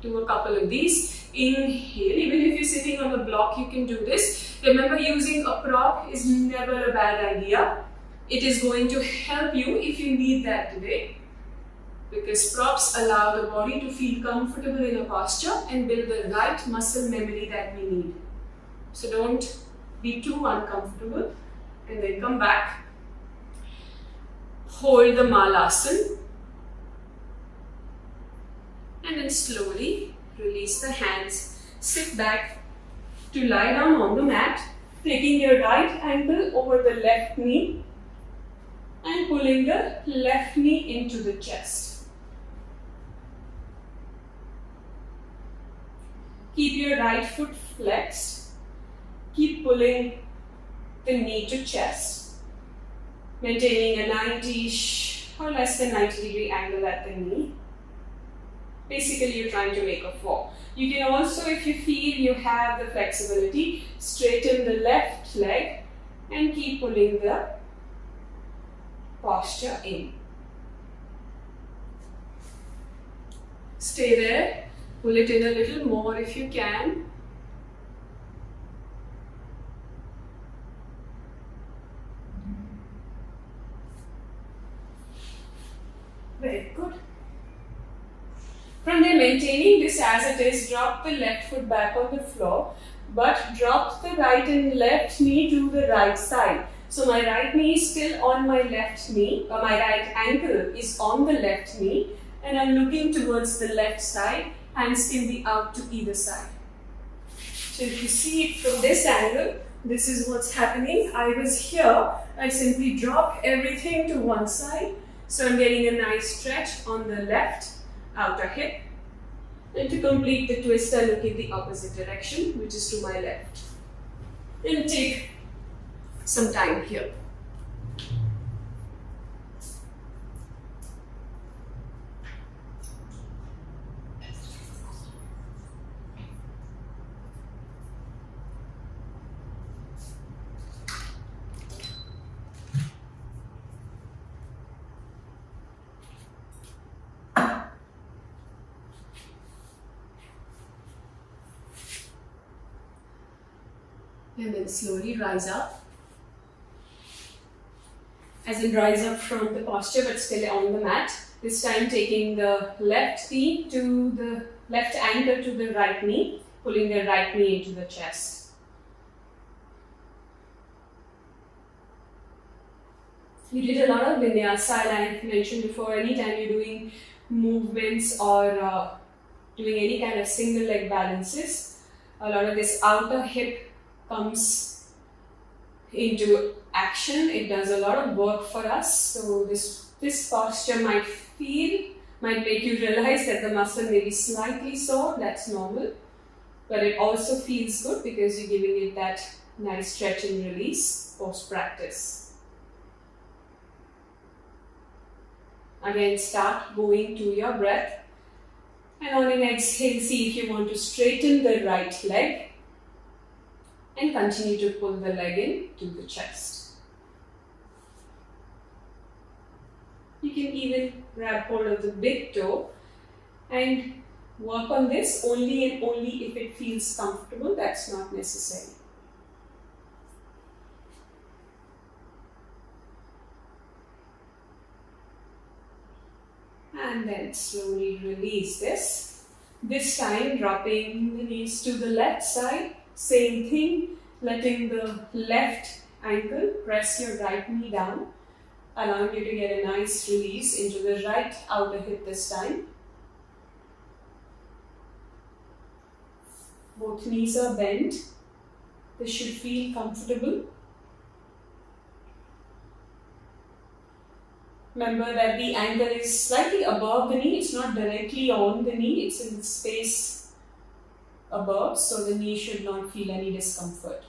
Do a couple of these. Inhale, even if you're sitting on a block, you can do this. Remember, using a prop is never a bad idea. It is going to help you if you need that today, because props allow the body to feel comfortable in a posture and build the right muscle memory that we need. So don't be too uncomfortable, and then come back. Hold the Malasana, and then slowly release the hands. Sit back to lie down on the mat, taking your right ankle over the left knee and pulling the left knee into the chest. Keep your right foot flexed. Keep pulling the knee to chest, maintaining a 90-ish or less than 90-degree angle at the knee. Basically, you're trying to make a 4. You can also, if you feel you have the flexibility, straighten the left leg and keep pulling the posture in. Stay there. Pull it in a little more if you can. From there, maintaining this as it is, drop the left foot back on the floor, but drop the right and left knee to the right side. So my right knee is still on my left knee, or my right ankle is on the left knee, and I'm looking towards the left side. Hands can be out to either side. So if you see it from this angle, this is what's happening. I was here, I simply dropped everything to one side. So I'm getting a nice stretch on the left outer hip. And to complete the twist, I look in the opposite direction, which is to my left. And take some time here. And then slowly rise up. As in rise up from the posture but still on the mat. This time taking the left knee to the left ankle to the right knee, pulling the right knee into the chest. You did a lot of vinyasa, and I mentioned before, anytime you're doing movements or doing any kind of single leg balances, a lot of this outer hip comes into action. It does a lot of work for us. So this posture might make you realize that the muscle may be slightly sore. That's normal, but it also feels good because you're giving it that nice stretch and release post practice. Again, start going to your breath, and on an exhale, see if you want to straighten the right leg and continue to pull the leg in to the chest. You can even grab hold of the big toe and work on this only and only if it feels comfortable. That's not necessary. And then slowly release this. This time dropping the knees to the left side. Same thing, letting the left ankle press your right knee down, allowing you to get a nice release into the right outer hip this time. Both knees are bent. This should feel comfortable. Remember that the ankle is slightly above the knee. It's not directly on the knee. It's in the space above, so the knee should not feel any discomfort.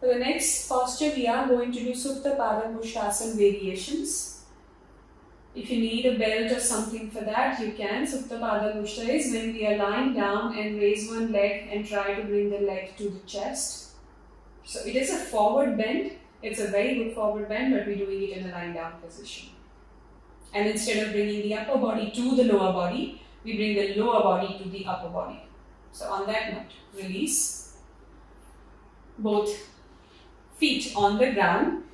For the next posture, we are going to do Supta Pada Mushasana variations. If you need a belt or something for that, you can. Supta Pada Musha is when we are lying down and raise one leg and try to bring the leg to the chest. So it is a forward bend. It's a very good forward bend, but we're doing it in a lying down position. And instead of bringing the upper body to the lower body, we bring the lower body to the upper body. So on that note, release. Both feet on the ground.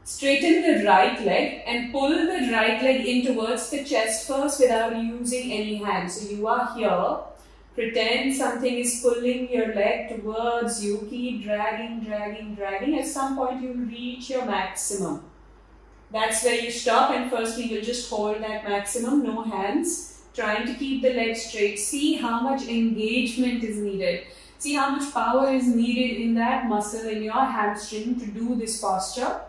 Straighten the right leg and pull the right leg in towards the chest first without using any hands. So you are here. Pretend something is pulling your leg towards you. Keep dragging, dragging, dragging. At some point you will reach your maximum. That's where you stop, and firstly you'll just hold that maximum, no hands, trying to keep the leg straight. See how much engagement is needed. See how much power is needed in that muscle in your hamstring to do this posture.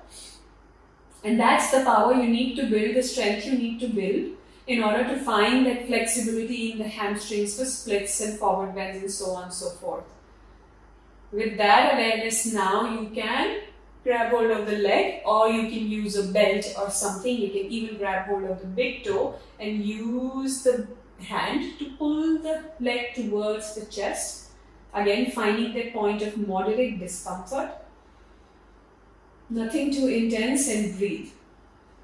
And that's the power you need to build, the strength you need to build in order to find that flexibility in the hamstrings for splits and forward bends and so on and so forth. With that awareness now, you can grab hold of the leg, or you can use a belt or something. You can even grab hold of the big toe and use the hand to pull the leg towards the chest. Again, finding that point of moderate discomfort. Nothing too intense, and breathe.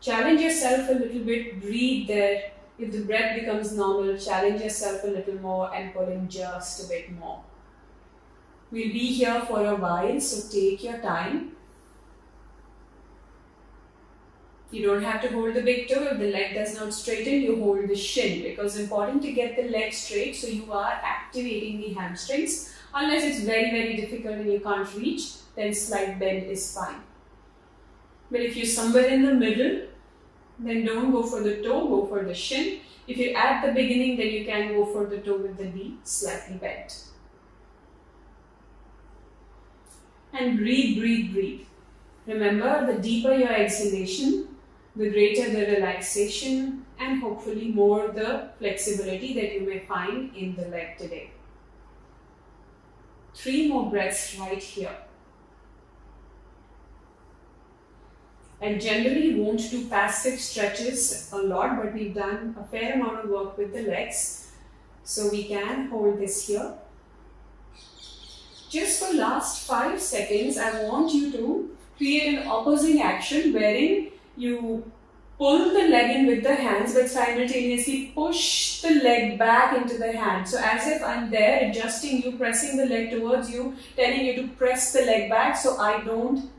Challenge yourself a little bit, breathe there. If the breath becomes normal, challenge yourself a little more and pull in just a bit more. We'll be here for a while, so take your time. You don't have to hold the big toe. If the leg does not straighten, you hold the shin, because it's important to get the leg straight so you are activating the hamstrings. Unless it's very, very difficult and you can't reach, then slight bend is fine. But if you're somewhere in the middle, then don't go for the toe, go for the shin. If you're at the beginning, then you can go for the toe with the knee slightly bent. And breathe, breathe, breathe. Remember, the deeper your exhalation, the greater the relaxation, and hopefully more the flexibility that you may find in the leg today. 3 more breaths right here. I generally won't do passive stretches a lot, but we've done a fair amount of work with the legs. So we can hold this here. Just for last 5 seconds, I want you to create an opposing action wherein you pull the leg in with the hands but simultaneously push the leg back into the hand. So as if I'm there adjusting you, pressing the leg towards you, telling you to press the leg back so I don't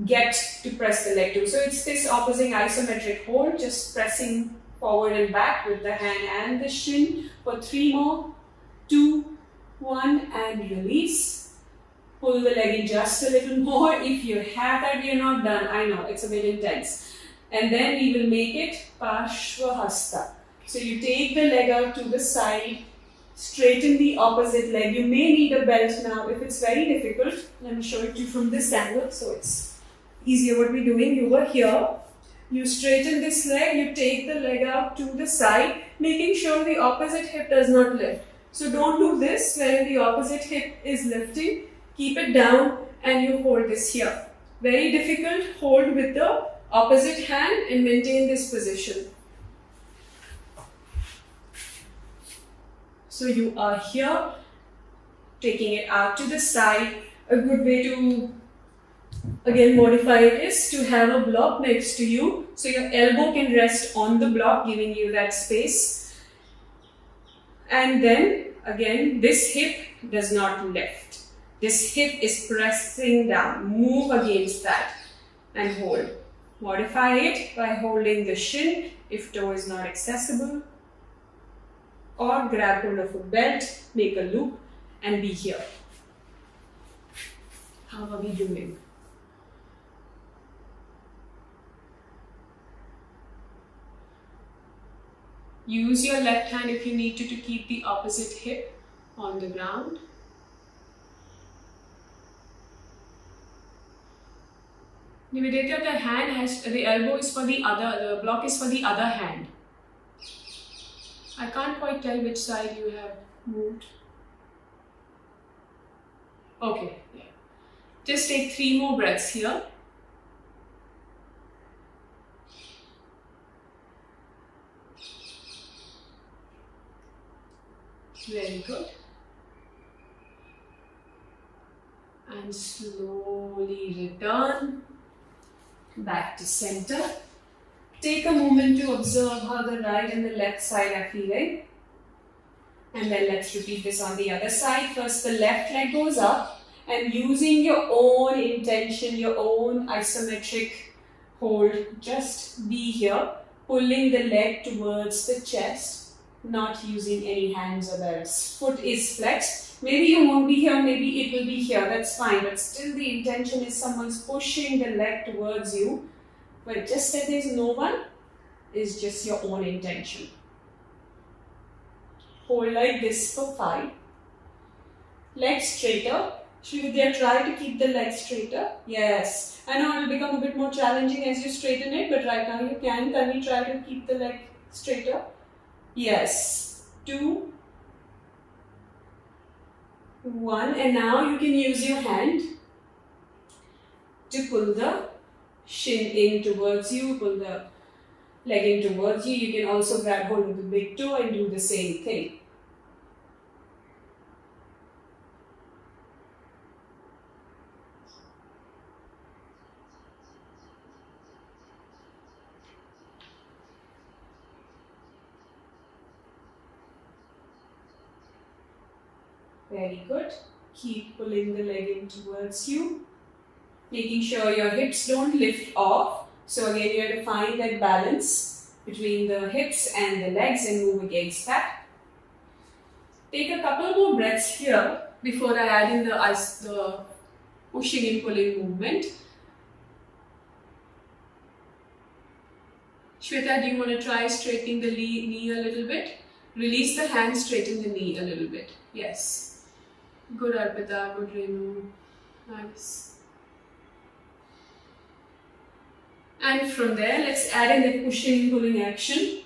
get to press the leg too. So it's this opposing isometric hold, just pressing forward and back with the hand and the shin for 3 more. 2, 1, and release. Pull the leg in just a little more. If you have that, you're not done. I know, it's a bit intense. And then we will make it Parshvahasta. So you take the leg out to the side, straighten the opposite leg. You may need a belt now. If it's very difficult, let me show it to you from this angle so it's easier what we're doing. You were here, you straighten this leg, you take the leg out to the side, making sure the opposite hip does not lift. So don't do this where the opposite hip is lifting. Keep it down and you hold this here. Very difficult. Hold with the opposite hand and maintain this position. So you are here, taking it out to the side. A good way to again modify it is to have a block next to you. So your elbow can rest on the block, giving you that space. And then again, this hip does not lift. This hip is pressing down. Move against that and hold. Modify it by holding the shin if toe is not accessible. Or grab hold of a belt, make a loop and be here. How are we doing? Use your left hand if you need to keep the opposite hip on the ground. Nivedita, the elbow is for the other, the block is for the other hand. I can't quite tell which side you have moved. Okay, yeah. Just take 3 more breaths here. Very good. And slowly return back to center. Take a moment to observe how the right and the left side are feeling. And then let's repeat this on the other side. First, the left leg goes up and using your own intention, your own isometric hold, just be here, pulling the leg towards the chest, not using any hands or belts. Foot is flexed. Maybe you won't be here, maybe it will be here, that's fine. But still the intention is someone's pushing the leg towards you. But just that there's no one is just your own intention. Hold like this for 5. Legs straighter. Shrividya, try to keep the legs straighter. Yes. I know it will become a bit more challenging as you straighten it, but right now you can. Can we try to keep the leg straighter? Yes. 2, 1. And now you can use your hand to pull the shin in towards you, pull the leg in towards you. You can also grab hold of the big toe and do the same thing. Very good. Keep pulling the leg in towards you. Making sure your hips don't lift off. So again, you have to find that balance between the hips and the legs and move against that. Take a couple more breaths here before I add in the pushing and pulling movement. Shweta, do you want to try straightening the knee a little bit? Release the hand, straighten the knee a little bit. Yes. Good, Arpita. Good, Renu. Nice. And from there, let's add in the pushing and pulling action.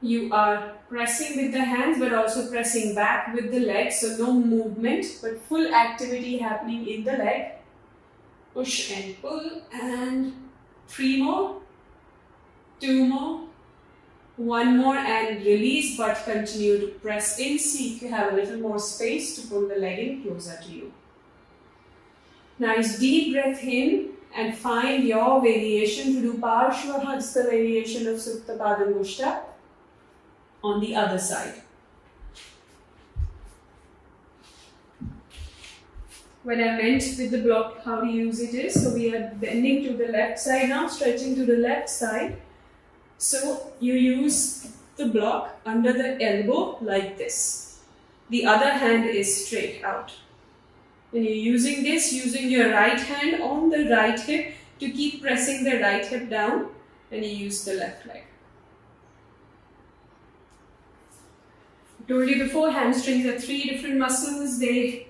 You are pressing with the hands but also pressing back with the legs. So no movement but full activity happening in the leg. Push and pull, and 3 more. 2 more, 1 more, and release, but continue to press in. See if you have a little more space to pull the leg in closer to you. Nice deep breath in and find your variation to do Parshva Hasta variation of Supta Padangushta on the other side. When I meant with the block how to use it is, so we are bending to the left side now, stretching to the left side. So you use the block under the elbow like this. The other hand is straight out. When you're using this, using your right hand on the right hip to keep pressing the right hip down, and you use the left leg. I told you before, hamstrings are 3 different muscles. They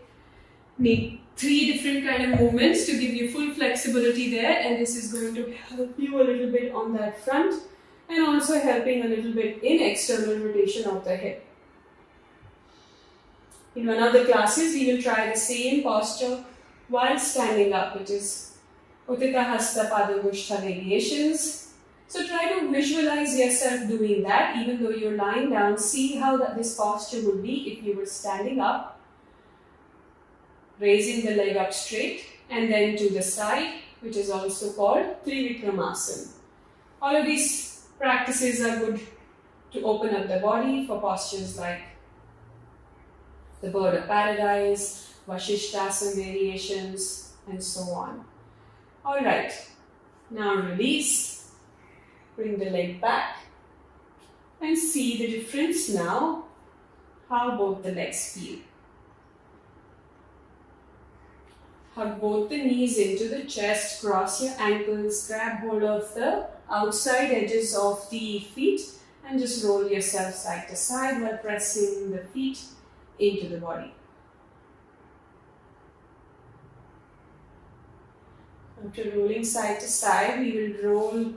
need 3 different kind of movements to give you full flexibility there, and this is going to help you a little bit on that front. And also helping a little bit in external rotation of the hip. In one of the classes, we will try the same posture while standing up, which is Uttita Hasta Padangushta variations. So try to visualize yourself doing that, even though you're lying down. See how this posture would be if you were standing up, raising the leg up straight, and then to the side, which is also called Trivikramasana. All of these practices are good to open up the body for postures like the bird of paradise, Vashishtasana variations, and so on. Alright, now release, bring the leg back, and see the difference now, how both the legs feel. Hug both the knees into the chest, cross your ankles, grab hold of the outside edges of the feet and just roll yourself side to side while pressing the feet into the body. After rolling side to side, we will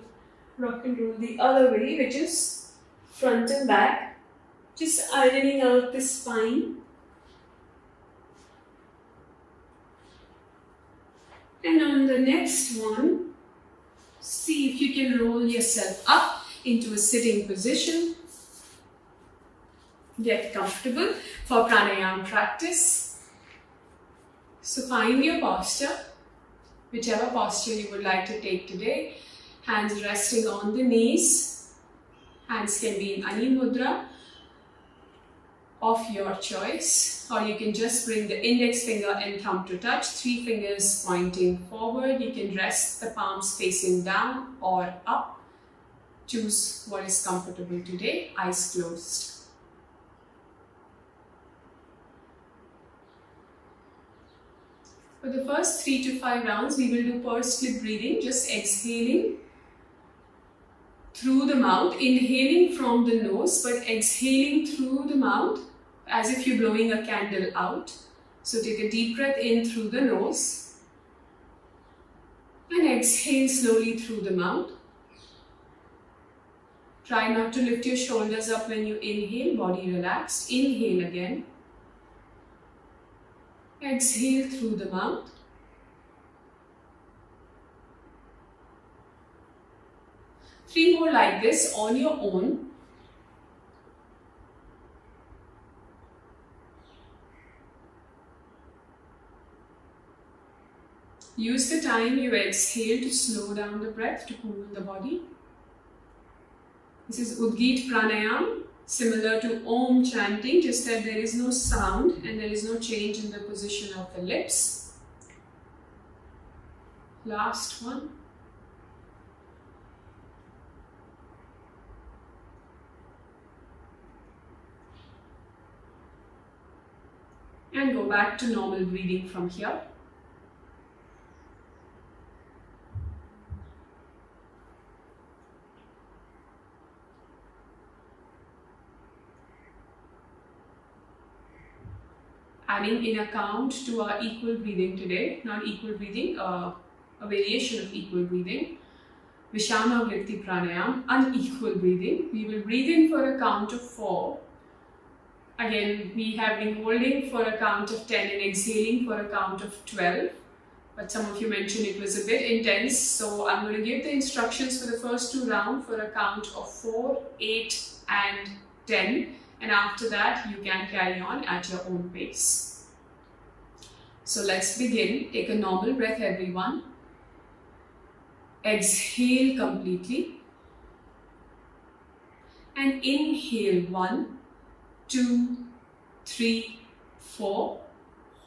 rock and roll the other way, which is front and back, just ironing out the spine. And on the next one, see if you can roll yourself up into a sitting position. Get comfortable for pranayama practice. So find your posture, whichever posture you would like to take today. Hands resting on the knees. Hands can be in Ani Mudra of your choice, or you can just bring the index finger and thumb to touch, 3 fingers pointing forward. You can rest the palms facing down or up. Choose what is comfortable today, eyes closed. For the first 3 to 5 rounds, we will do pursed lip breathing, just exhaling through the mouth, inhaling from the nose, but exhaling through the mouth as if you're blowing a candle out. So take a deep breath in through the nose and exhale slowly through the mouth. Try not to lift your shoulders up when you inhale, body relaxed. Inhale again. Exhale through the mouth. Three more like this on your own. Use the time you exhale to slow down the breath, to cool the body. This is Udgit Pranayam, similar to Om chanting, just that there is no sound and there is no change in the position of the lips. Last one. And go back to normal breathing from here. Adding in a count to our equal breathing today, not equal breathing, a variation of equal breathing. Vishana Vritti Pranayam, unequal breathing. We will breathe in for a count of 4. Again, we have been holding for a count of 10 and exhaling for a count of 12. But some of you mentioned it was a bit intense, so I'm going to give the instructions for the first 2 rounds for a count of 4, 8 and 10. And after that, you can carry on at your own pace. So let's begin. Take a normal breath, everyone. Exhale completely. And inhale 1, 2, 3, 4.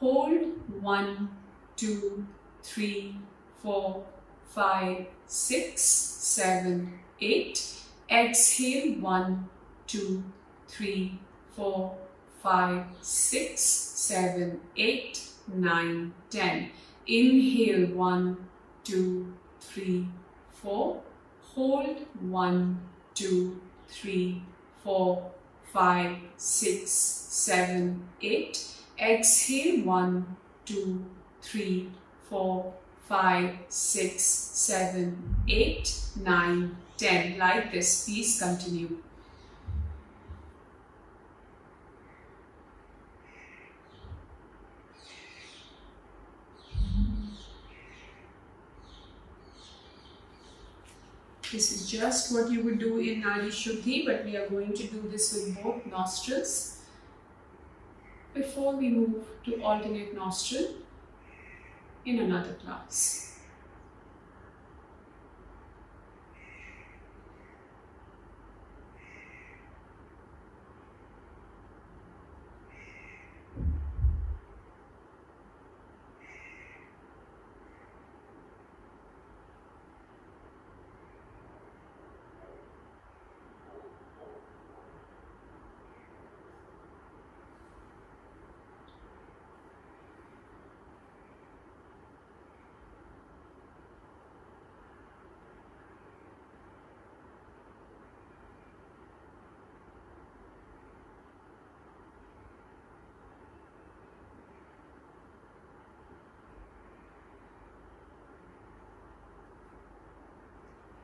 Hold 1, 2, 3, 4, 5, 6, 7, 8. Exhale 1, 2, 3, 4, 5, 6, 7, 8, 9, 10. Inhale 1, 2, 3, 4. Hold 1, 2, 3, 4, 5, 6, 7, 8. Exhale 1, 2, 3, 4, 5, 6, 7, 8, 9, 10. Like this, please continue. This is just what you would do in Nadi Shuddhi, but we are going to do this with both nostrils. Before we move to alternate nostril in another class.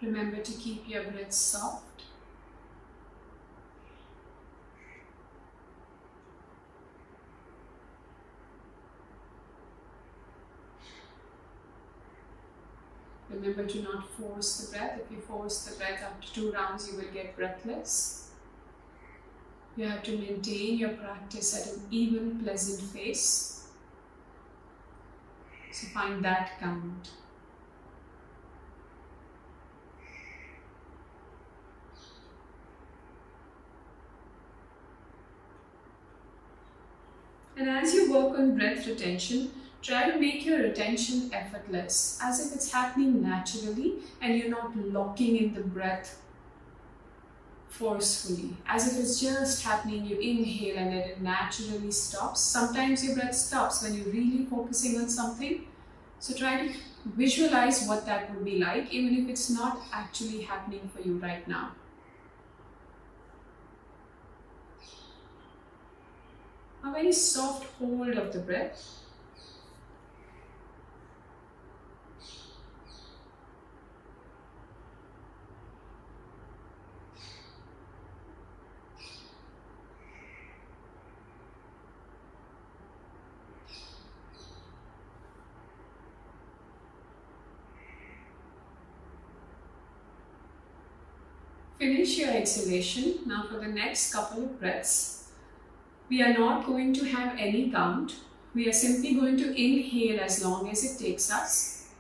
Remember to keep your breath soft. Remember to not force the breath. If you force the breath after 2 rounds, you will get breathless. You have to maintain your practice at an even, pleasant pace. So find that count. And as you work on breath retention, try to make your retention effortless, as if it's happening naturally and you're not locking in the breath forcefully. As if it's just happening, you inhale and then it naturally stops. Sometimes your breath stops when you're really focusing on something. So try to visualize what that would be like, even if it's not actually happening for you right now. A very soft hold of the breath. Finish your exhalation. Now for the next couple of breaths, we are not going to have any count. We are simply going to inhale as long as it takes us.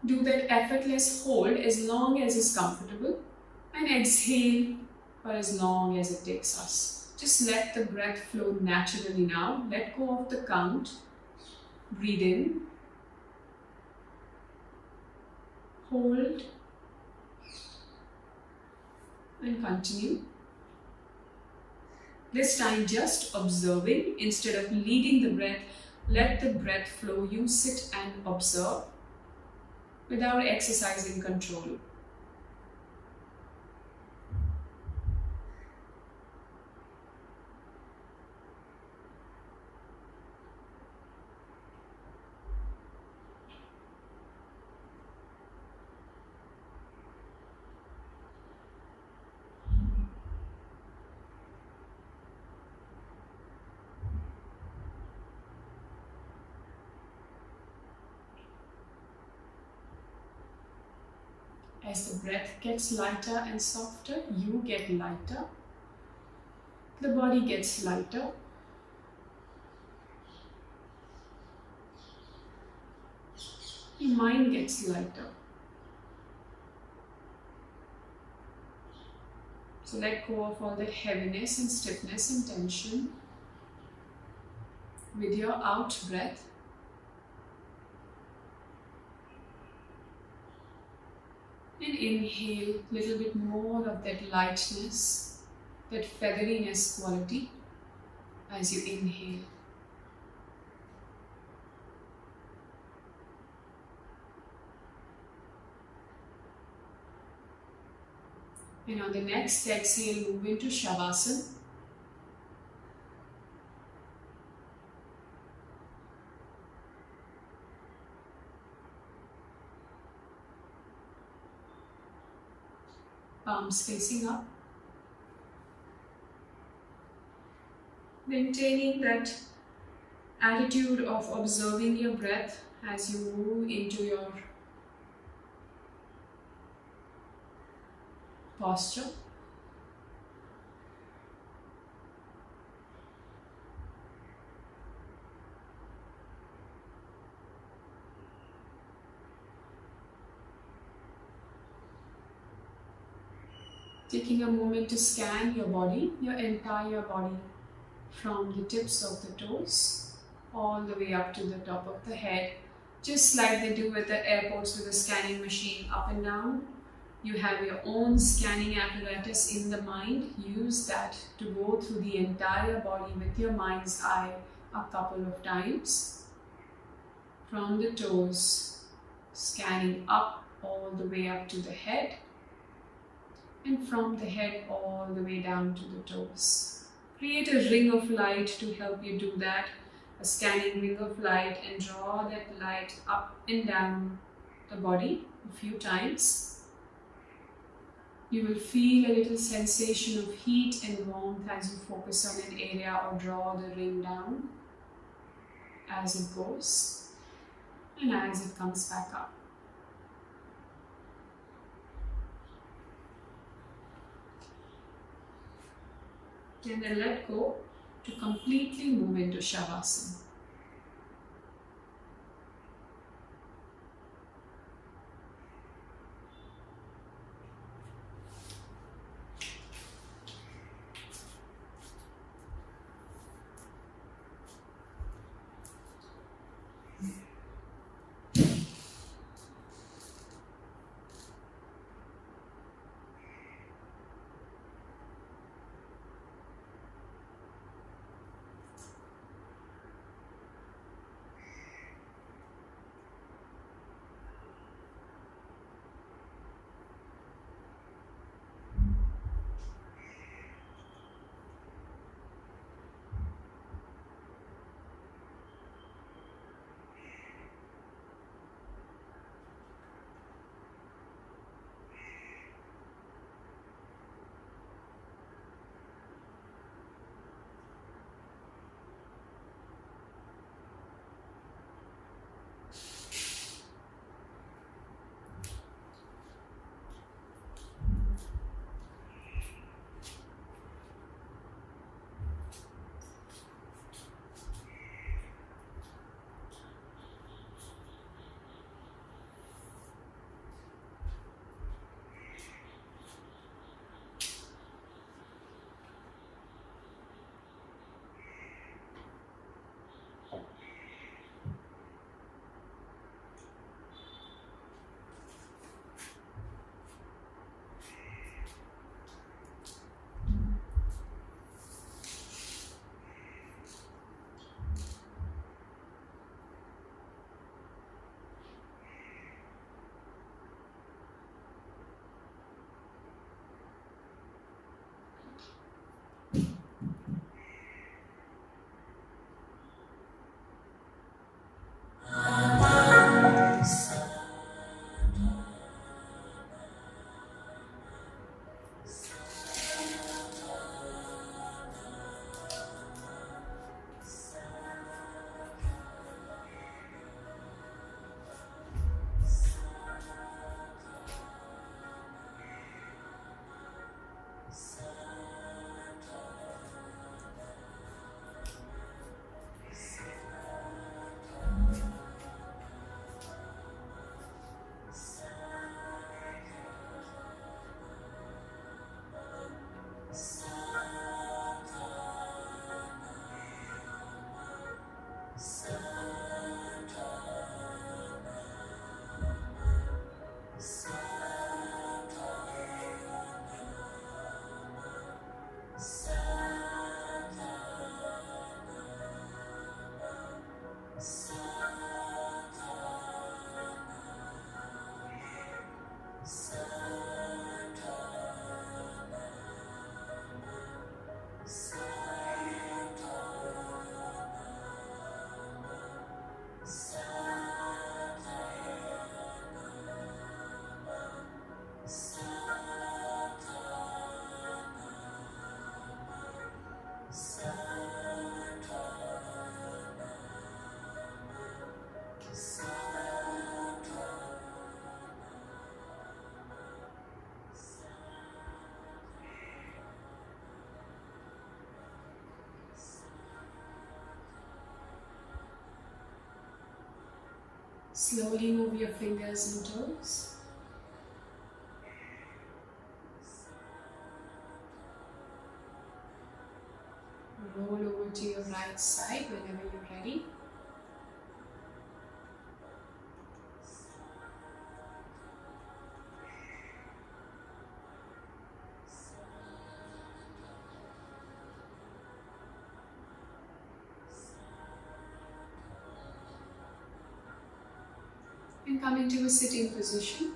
Do that effortless hold as long as is comfortable, and exhale for as long as it takes us. Just let the breath flow naturally now. Let go of the count. Breathe in. Hold. And continue. This time just observing instead of leading the breath. Let the breath flow. You sit and observe without exercising control. As the breath gets lighter and softer, you get lighter. The body gets lighter. Your mind gets lighter. So let go of all that heaviness and stiffness and tension. With your out breath, and inhale a little bit more of that lightness, that featheriness quality as you inhale. And on the next exhale, move into Shavasana. Palms facing up. Maintaining that attitude of observing your breath as you move into your posture. Taking a moment to scan your body, your entire body, from the tips of the toes all the way up to the top of the head, just like they do at the airports with a scanning machine up and down. You have your own scanning apparatus in the mind. Use that to go through the entire body with your mind's eye a couple of times. From the toes, scanning up all the way up to the head, and from the head all the way down to the toes. Create a ring of light to help you do that, a scanning ring of light, and draw that light up and down the body a few times. You will feel a little sensation of heat and warmth as you focus on an area or draw the ring down as it goes and as it comes back up. And then let go to completely move into Shavasana. Slowly move your fingers and toes. Roll over to your right side whenever you're ready. And come into a sitting position.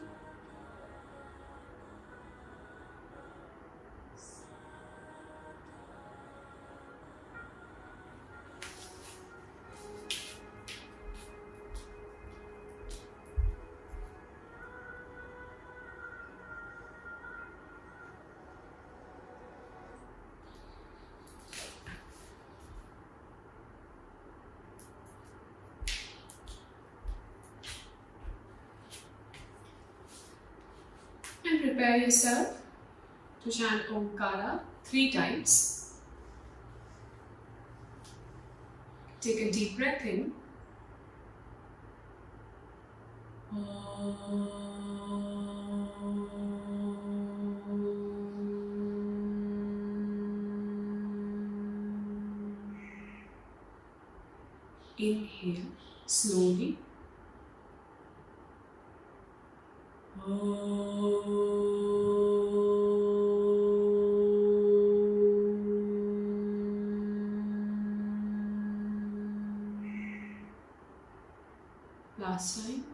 And prepare yourself to chant Omkara 3 times. Take a deep breath in. Inhale slowly. Last time.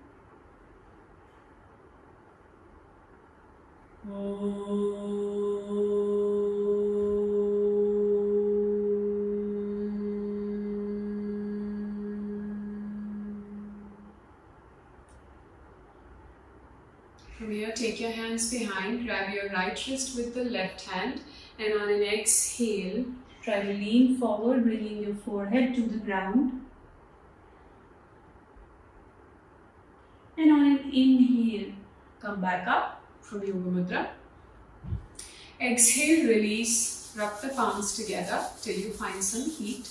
From here, take your hands behind, grab your right wrist with the left hand, and on an exhale, try to lean forward, bringing your forehead to the ground. And on an inhale, come back up from Yoga Mudra. Exhale, release, rub the palms together till you find some heat.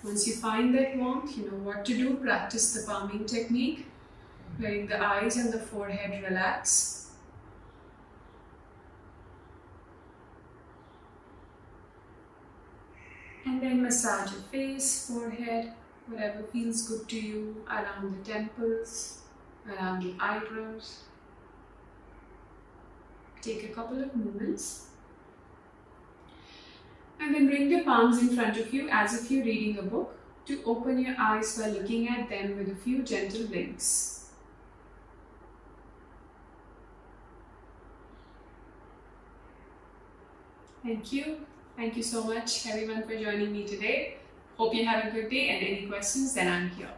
Once you find that warmth, you know what to do. Practice the palming technique, letting the eyes and the forehead relax. And then massage your face, forehead, whatever feels good to you, around the temples, around the eyebrows. Take a couple of movements. And then bring the palms in front of you as if you're reading a book, to open your eyes while looking at them with a few gentle blinks. Thank you. Thank you so much everyone for joining me today. Hope you have a good day, and any questions, then I'm here.